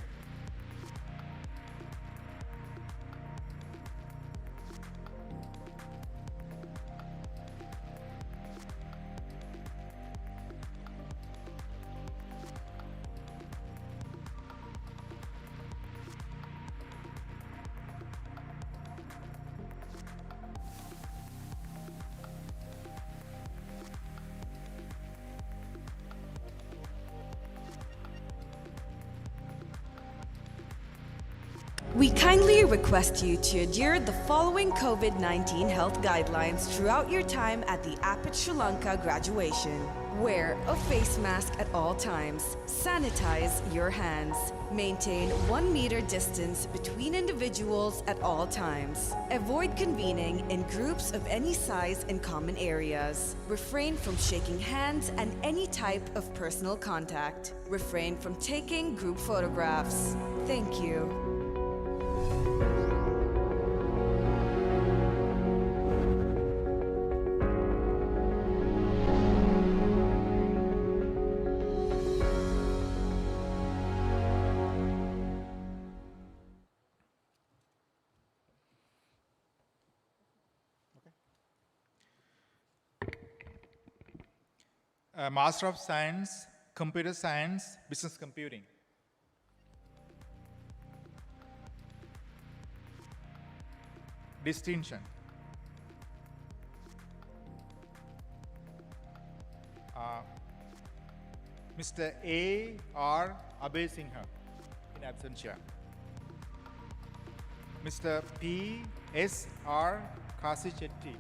We kindly request you to adhere the following COVID-19 health guidelines throughout your time at the APIIT Sri Lanka graduation. Wear a face mask at all times. Sanitize your hands. Maintain 1 meter distance between individuals at all times. Avoid convening in groups of any size in common areas. Refrain from shaking hands and any type of personal contact. Refrain from taking group photographs. Thank you. Master of Science, Computer Science, Business Computing. Distinction. Mr. A. R. Abhay Singha, in absentia. Mr. P. S. R. Kasi Chetty,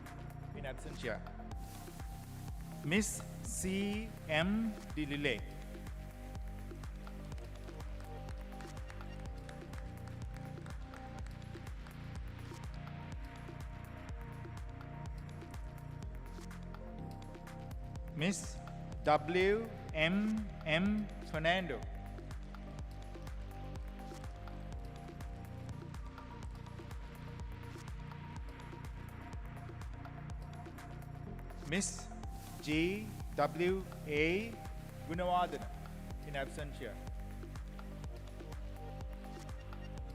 in absentia. Miss C. M. D. Lille. Miss W. M. M. Fernando. Miss G. W. A. Gunawardena, in absentia.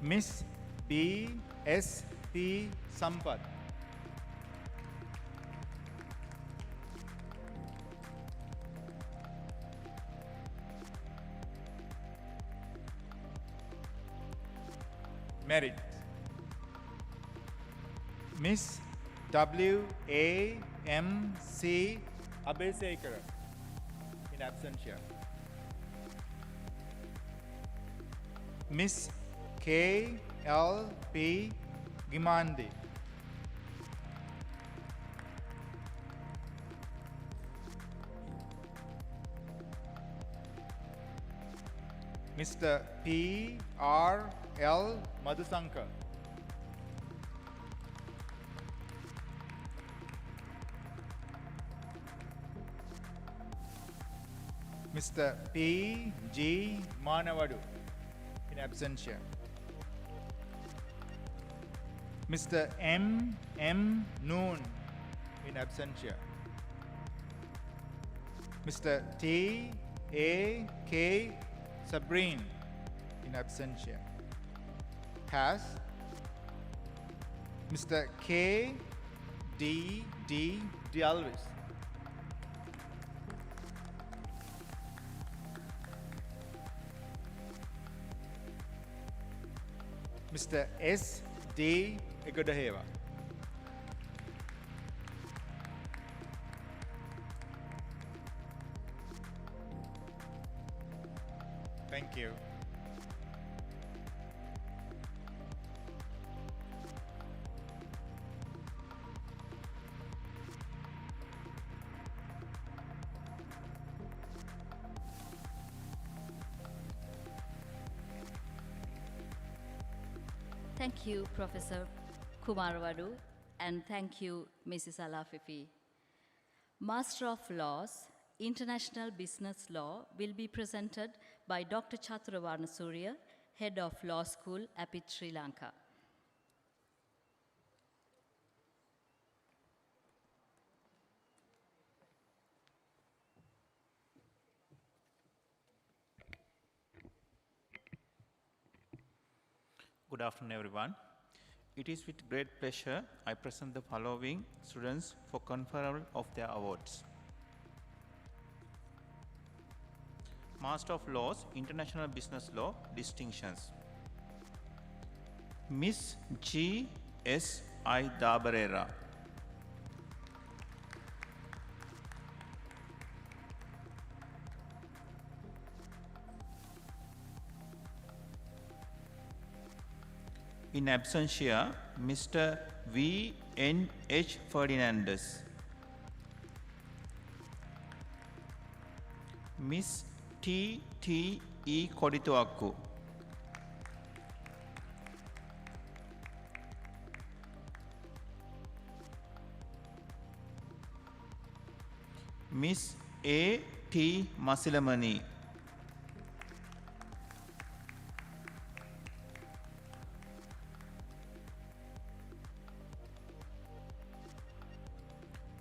Miss B. S. P. Sampath. Merit. Miss W. A. M. C. Abesekara, in absentia. Miss K. L. P. Gimandi. Mr. P. R. L. Madhusankar. Mr. P. G. Manavadu, in absentia. Mr. M. M. Noon, in absentia. Mr. T. A. K. Sabrine, in absentia. Has Mr. K. D. D. Dialvis. Mr. S. D. Egodaheva. Thank you. Thank you, Professor Kumaravadu, and thank you, Mrs. Alafifi. Master of Laws, International Business Law will be presented by Dr. Chaturavarna Surya, Head of Law School, APIIT Sri Lanka. Good afternoon, everyone. It is with great pleasure I present the following students for conferral of their awards. Master of Laws, International Business Law, distinctions. Miss G. S. I. Dabarera. In absentia, Mr. V. N. H. Ferdinandez. Miss T. T. E. Kodituakku. Miss A. T. Masilamani.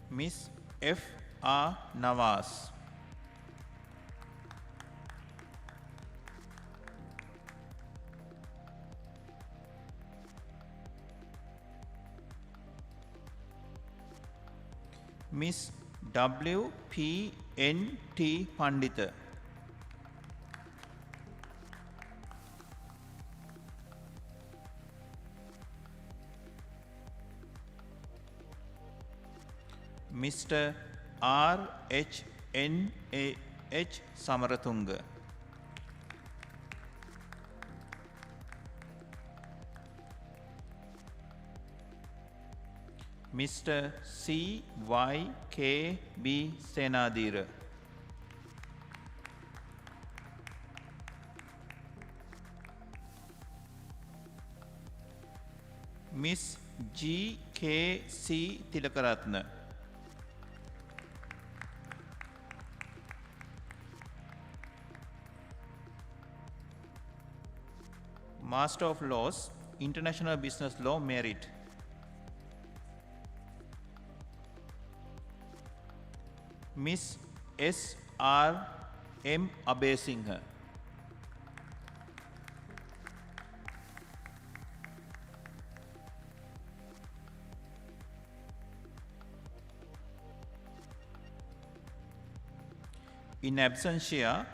Miss F. R. Nawaz. Miss W. P. N. T. Pandita. Mr. R. H. N. A. H. Samaratunga. Mr. C. Y. K. B. Senadira. Miss G. K. C. Tilakaratna. Master of Laws, International Business Law, Merit. Miss S.R. M. Abesinghe. In absentia,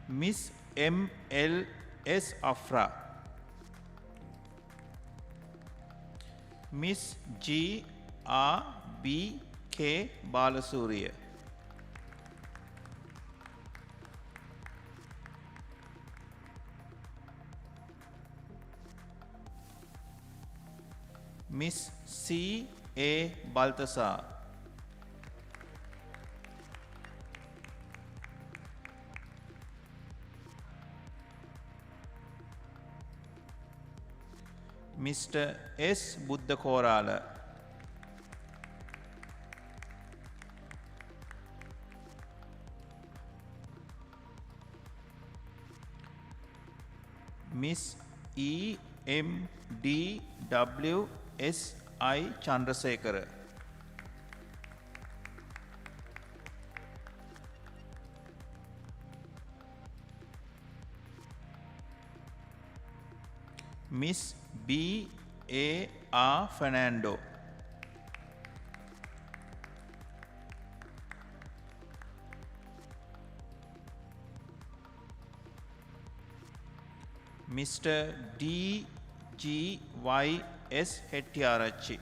Miss M. L. S. Afra. Miss G. R. B. K. Balasuriya. Miss C. A. Baltasar. Mr. S. Buddha Korala. Miss E. M. D. W. S. I. Chandrasekhara. Miss B. A. R. Fernando. Mr. D. G. Y. S. Hettiarachchi.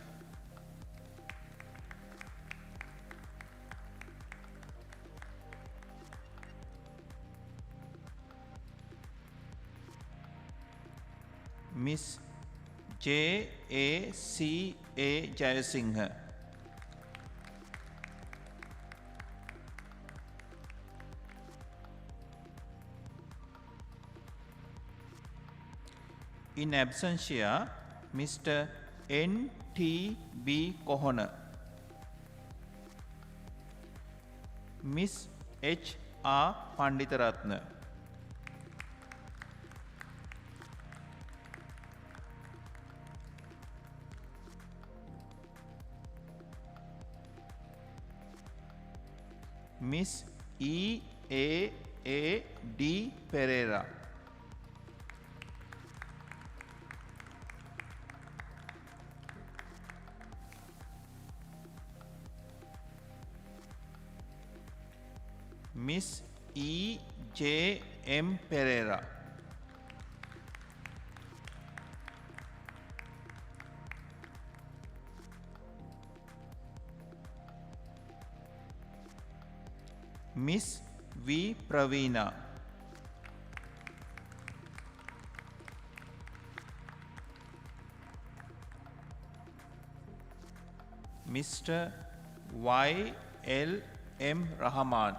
Miss J. A. C. A. Jayasinghe. In absentia, Mr. N. T. B. Kohona. Miss H. R. Panditaratna. Miss E. A. A. D. Pereira. Miss E. J. M. Pereira. Miss V. Praveena. Mr. Y. L. M. Rahman.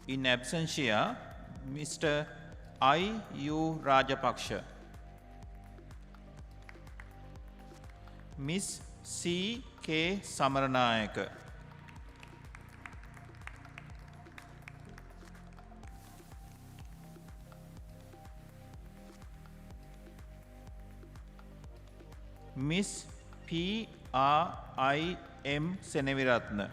In absentia, Mr. I. U. Rajapaksha. Miss C. K. Samaranayaka. Miss P. R. I. M. Seneviratna.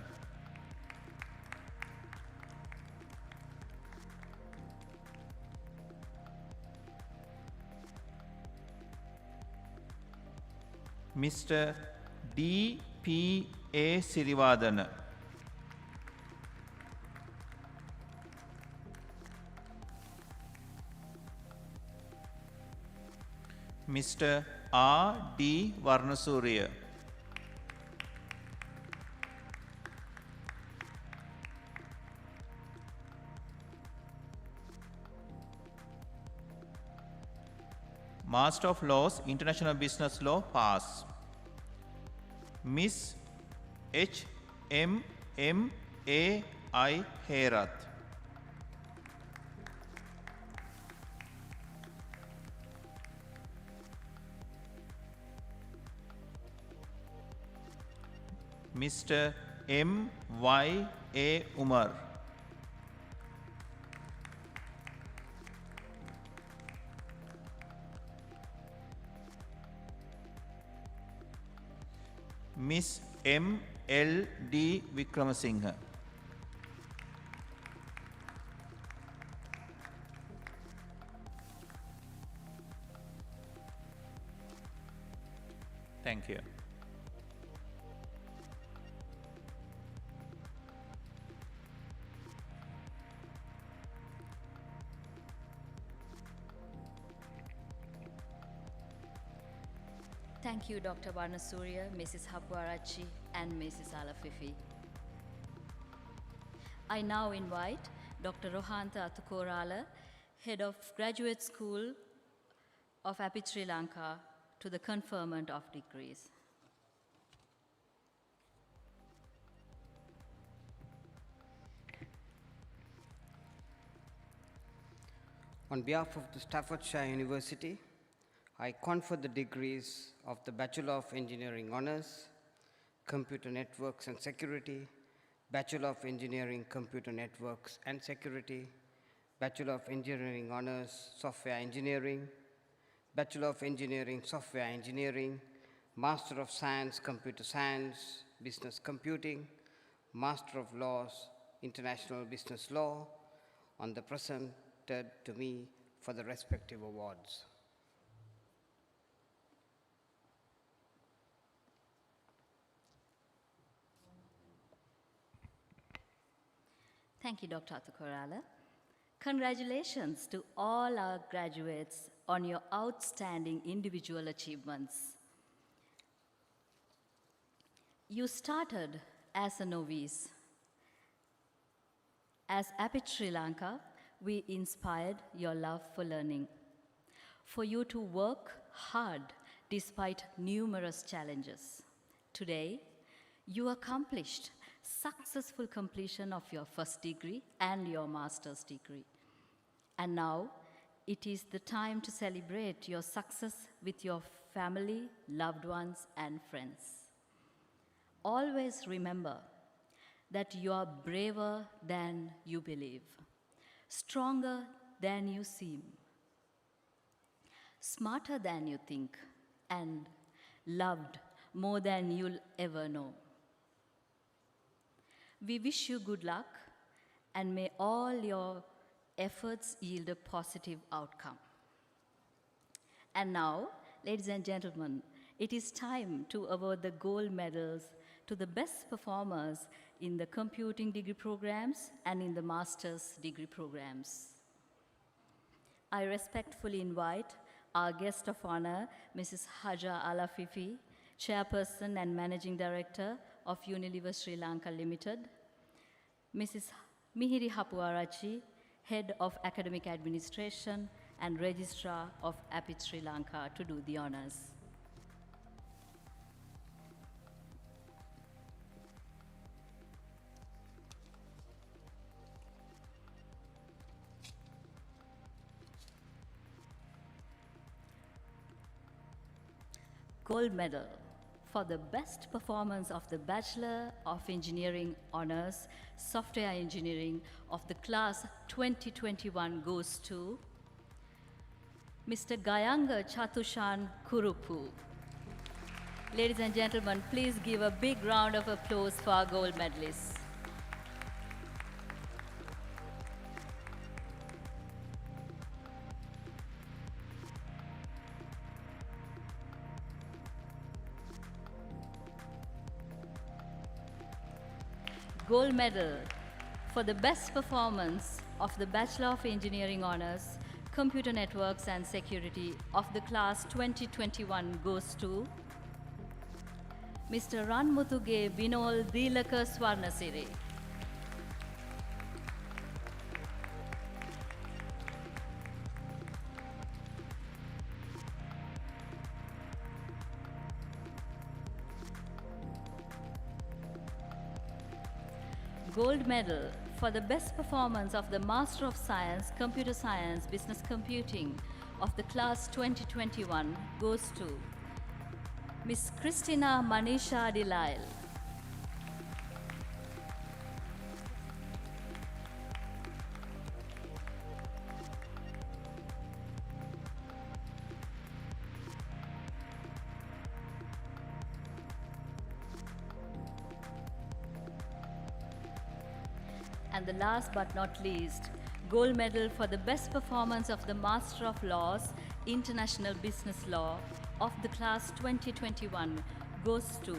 Mr. D. P. A. Sirivadana. Mr. R. D. Varnasuriya. Master of Laws, International Business Law, pass. Miss H. M. M. A. I. Herath. Mr. M. Y. A. Umar. Miss M. L. D. Vikramasinghe. Thank you. Thank you, Dr. Barnasuriya, Mrs. Hapwarachi, and Mrs. Alafifi. I now invite Dr. Rohantha Athukorala, Head of Graduate School of APIIT Sri Lanka, to the conferment of degrees. On behalf of the Staffordshire University, I confer the degrees of the Bachelor of Engineering Honours, Computer Networks and Security, Bachelor of Engineering, Computer Networks and Security, Bachelor of Engineering Honours, Software Engineering, Bachelor of Engineering, Software Engineering, Master of Science, Computer Science, Business Computing, Master of Laws, International Business Law, on the presented to me for the respective awards. Thank you, Dr. Athukorala. Congratulations to all our graduates on your outstanding individual achievements. You started as a novice. As APIIT Sri Lanka, we inspired your love for learning, for you to work hard despite numerous challenges. Today, you accomplished successful completion of your first degree and your master's degree. And now, it is the time to celebrate your success with your family, loved ones, and friends. Always remember that you are braver than you believe, stronger than you seem, smarter than you think, and loved more than you'll ever know. We wish you good luck, and may all your efforts yield a positive outcome. And now, ladies and gentlemen, it is time to award the gold medals to the best performers in the computing degree programs and in the master's degree programs. I respectfully invite our guest of honor, Mrs. Haja Alafifi, Chairperson and Managing Director of Unilever Sri Lanka Limited, Mrs. Mihiri Hapwarachi, Head of Academic Administration and Registrar of APIIT Sri Lanka, to do the honors. Gold medal for the best performance of the Bachelor of Engineering Honors, Software Engineering of the class 2021 goes to Mr. Gayanga Chatushan Kurupu. Ladies and gentlemen, please give a big round of applause for our gold medalists. Gold medal for the best performance of the Bachelor of Engineering Honors, Computer Networks and Security of the class 2021 goes to Mr. Ranmutuge Binol Dilaka Swarnasiri. Gold medal for the best performance of the Master of Science, Computer Science, Business Computing of the class 2021 goes to Miss Christina Manisha Delisle. And the last but not least, gold medal for the best performance of the Master of Laws, International Business Law of the class 2021 goes to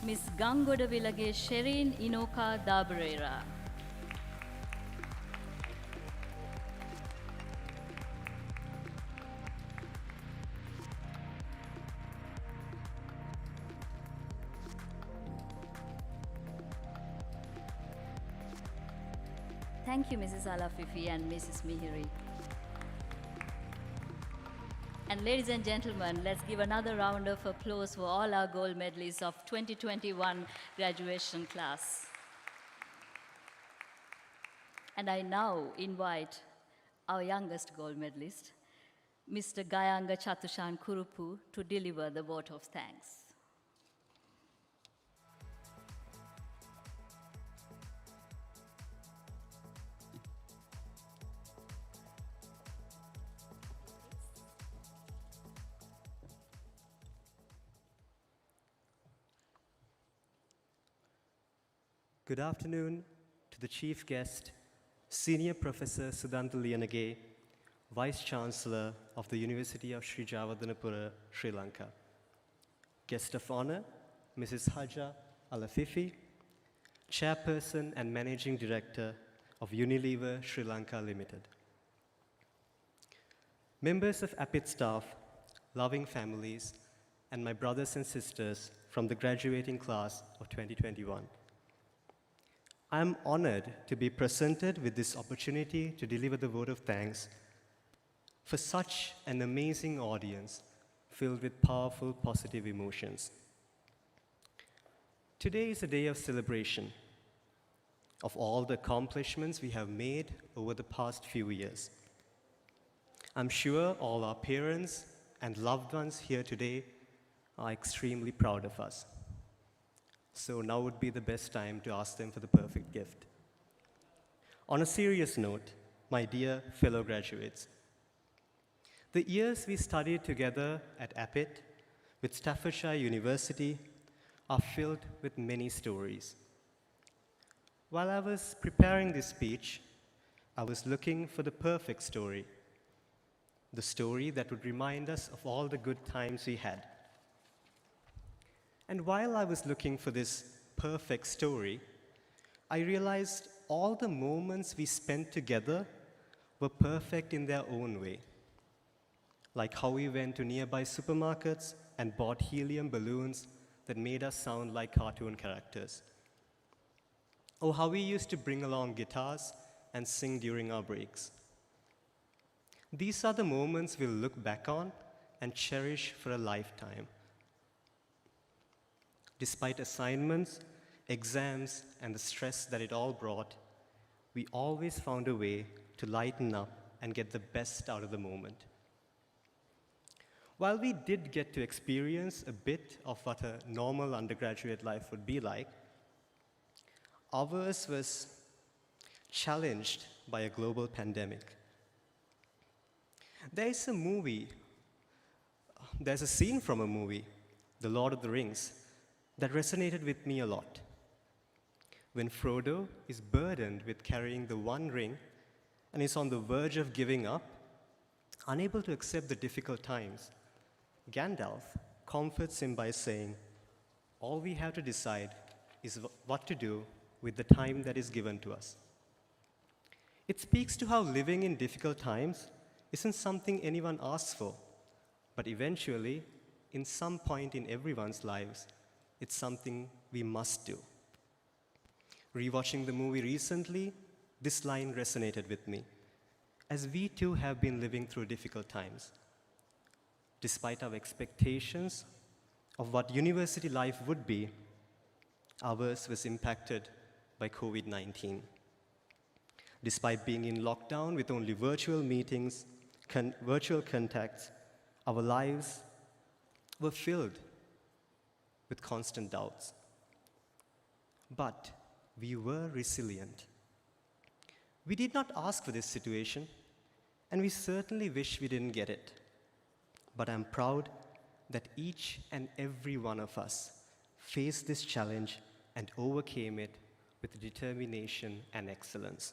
Ms. Gangoda Vilage Sherin Inoka Dabrera. Thank you, Mrs. Alafifi and Mrs. Mihiri. And ladies and gentlemen, let's give another round of applause for all our gold medalists of 2021 graduation class. And I now invite our youngest gold medalist, Mr. Gayanga Chatushan Kurupu, to deliver the vote of thanks. Good afternoon to the chief guest, Senior Professor Sudhantha Liyanage, Vice Chancellor of the University of Sri Jawadanapura, Sri Lanka. Guest of honor, Mrs. Haja Alafifi, Chairperson and Managing Director of Unilever Sri Lanka Limited. Members of APIIT staff, loving families, and my brothers and sisters from the graduating class of 2021. I am honored to be presented with this opportunity to deliver the vote of thanks for such an amazing audience filled with powerful positive emotions. Today is a day of celebration of all the accomplishments we have made over the past few years. I'm sure all our parents and loved ones here today are extremely proud of us. So now would be the best time to ask them for the perfect gift. On a serious note, my dear fellow graduates, the years we studied together at APIIT with Staffordshire University are filled with many stories. While I was preparing this speech, I was looking for the perfect story, the story that would remind us of all the good times we had. And while I was looking for this perfect story, I realized all the moments we spent together were perfect in their own way. Like how we went to nearby supermarkets and bought helium balloons that made us sound like cartoon characters. Or how we used to bring along guitars and sing during our breaks. These are the moments we'll look back on and cherish for a lifetime. Despite assignments, exams, and the stress that it all brought, we always found a way to lighten up and get the best out of the moment. While we did get to experience a bit of what a normal undergraduate life would be like, ours was challenged by a global pandemic. There's a scene from a movie, The Lord of the Rings, that resonated with me a lot. When Frodo is burdened with carrying the One Ring and is on the verge of giving up, unable to accept the difficult times, Gandalf comforts him by saying, all we have to decide is what to do with the time that is given to us. It speaks to how living in difficult times isn't something anyone asks for, but eventually, in some point in everyone's lives, it's something we must do. Rewatching the movie recently, this line resonated with me, as we too have been living through difficult times. Despite our expectations of what university life would be, ours was impacted by COVID-19. Despite being in lockdown with only virtual meetings, virtual contacts, our lives were filled with constant doubts. But we were resilient. We did not ask for this situation, and we certainly wish we didn't get it. But I'm proud that each and every one of us faced this challenge and overcame it with determination and excellence.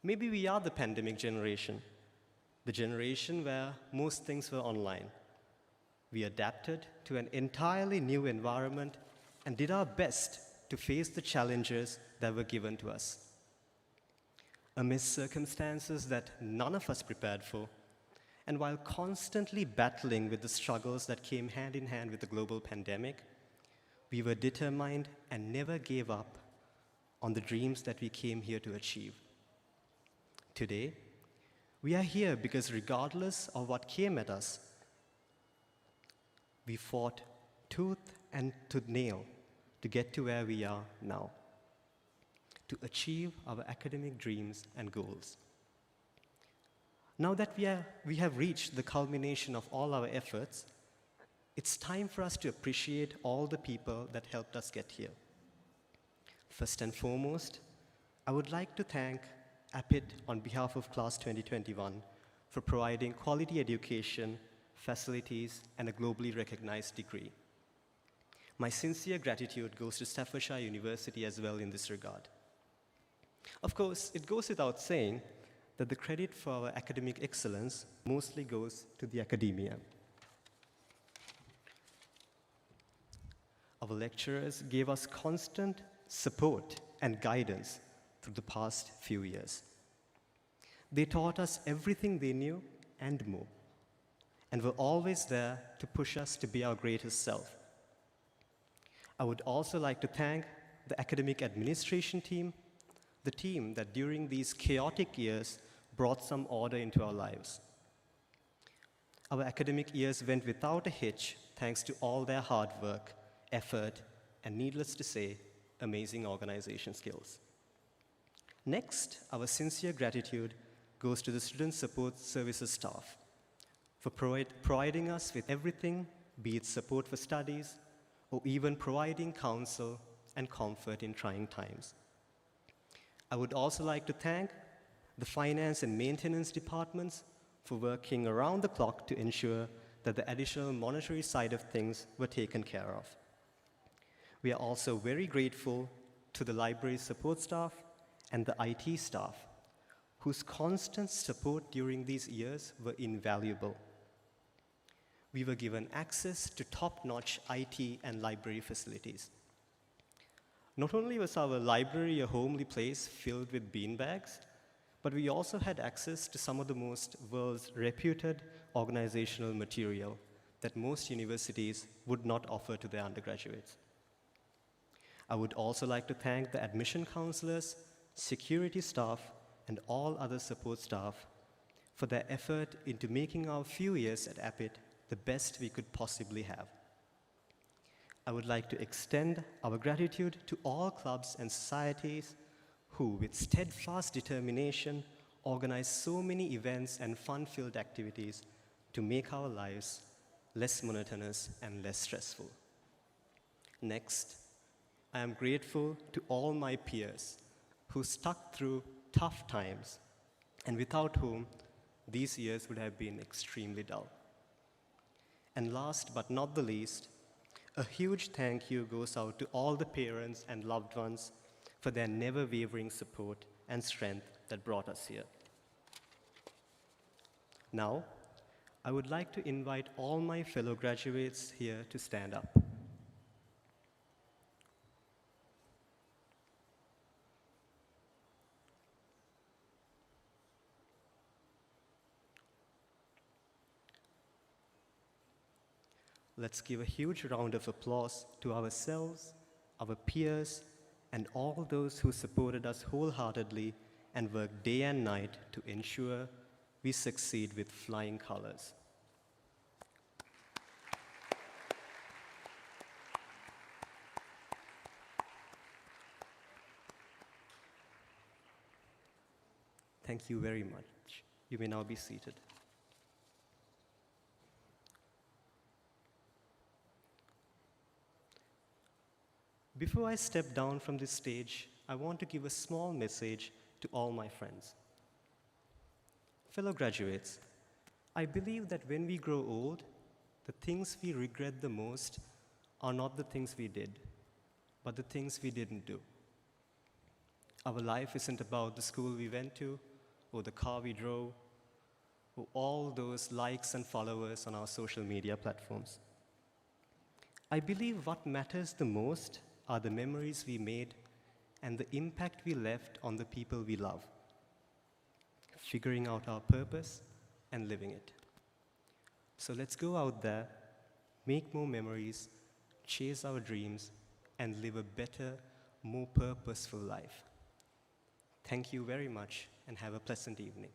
Maybe we are the pandemic generation, the generation where most things were online. We adapted to an entirely new environment and did our best to face the challenges that were given to us. Amidst circumstances that none of us prepared for, and while constantly battling with the struggles that came hand in hand with the global pandemic, we were determined and never gave up on the dreams that we came here to achieve. Today, we are here because regardless of what came at us, we fought tooth and nail to get to where we are now, to achieve our academic dreams and goals. Now that we have reached the culmination of all our efforts, it's time for us to appreciate all the people that helped us get here. First and foremost, I would like to thank APIIT on behalf of Class 2021 for providing quality education, facilities, and a globally recognized degree. My sincere gratitude goes to Staffordshire University as well in this regard. Of course, it goes without saying that the credit for our academic excellence mostly goes to the academia. Our lecturers gave us constant support and guidance through the past few years. They taught us everything they knew and more, and were always there to push us to be our greatest self. I would also like to thank the academic administration team, the team that during these chaotic years brought some order into our lives. Our academic years went without a hitch thanks to all their hard work, effort, and needless to say, amazing organization skills. Next, our sincere gratitude goes to the Student Support Services staff for providing us with everything, be it support for studies, or even providing counsel and comfort in trying times. I would also like to thank the finance and maintenance departments for working around the clock to ensure that the additional monetary side of things were taken care of. We are also very grateful to the library support staff and the IT staff, whose constant support during these years were invaluable. We were given access to top-notch IT and library facilities. Not only was our library a homely place filled with beanbags, but we also had access to some of the most world's reputed organizational material that most universities would not offer to their undergraduates. I would also like to thank the admission counselors, security staff, and all other support staff for their effort into making our few years at APIIT the best we could possibly have. I would like to extend our gratitude to all clubs and societies who, with steadfast determination, organize so many events and fun-filled activities to make our lives less monotonous and less stressful. Next, I am grateful to all my peers who stuck through tough times and without whom these years would have been extremely dull. And last but not the least, a huge thank you goes out to all the parents and loved ones for their never-wavering support and strength that brought us here. Now, I would like to invite all my fellow graduates here to stand up. Let's give a huge round of applause to ourselves, our peers, and all those who supported us wholeheartedly and worked day and night to ensure we succeed with flying colors. Thank you very much. You may now be seated. Before I step down from this stage, I want to give a small message to all my friends. Fellow graduates, I believe that when we grow old, the things we regret the most are not the things we did, but the things we didn't do. Our life isn't about the school we went to, or the car we drove, or all those likes and followers on our social media platforms. I believe what matters the most are the memories we made and the impact we left on the people we love, figuring out our purpose and living it. So let's go out there, make more memories, chase our dreams, and live a better, more purposeful life. Thank you very much, and have a pleasant evening.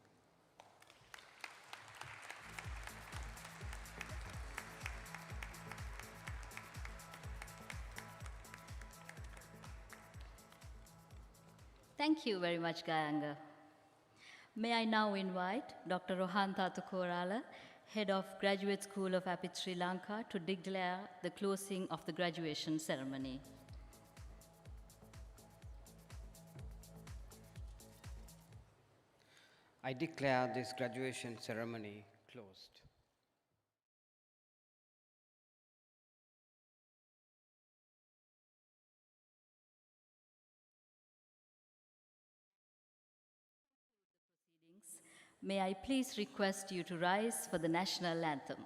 Thank you very much, Gayanga. May I now invite Dr. Rohan Thatukorala, Head of Graduate School of APIIT Sri Lanka, to declare the closing of the graduation ceremony. I declare this graduation ceremony closed. May I please request you to rise for the national anthem.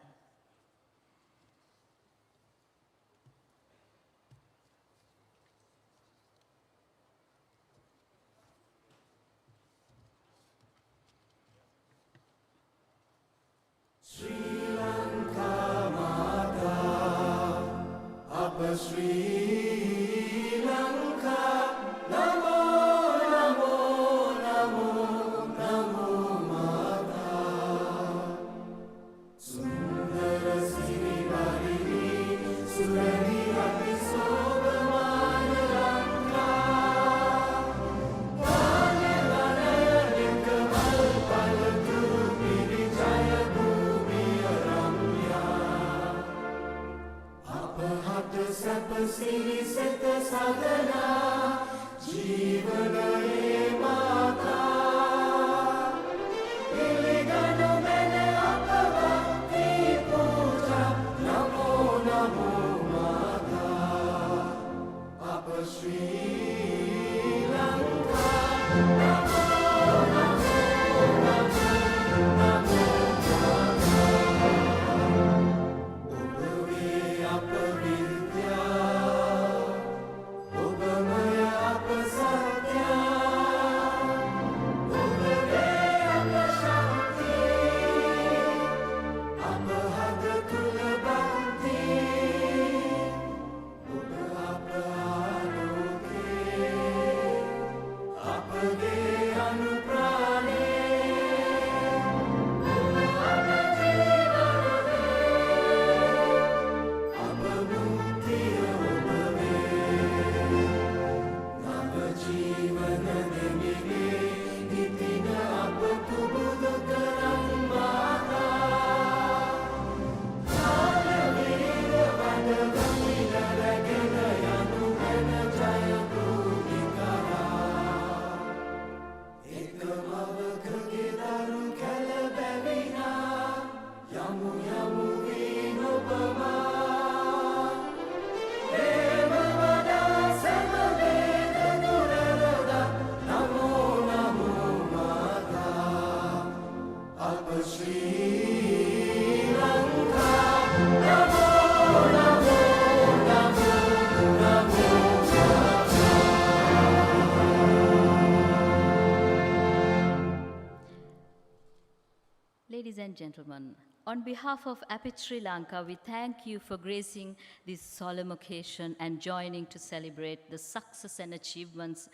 Ladies and gentlemen, on behalf of APIIT Sri Lanka, we thank you for gracing this solemn occasion and joining to celebrate the success and achievements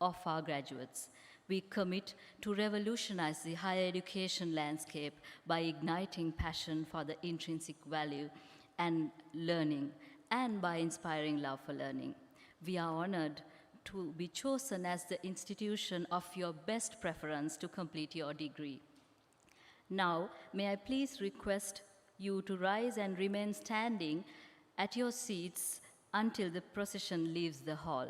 of our graduates. We commit to revolutionize the higher education landscape by igniting passion for the intrinsic value and learning, and by inspiring love for learning. We are honored to be chosen as the institution of your best preference to complete your degree. Now, may I please request you to rise and remain standing at your seats until the procession leaves the hall.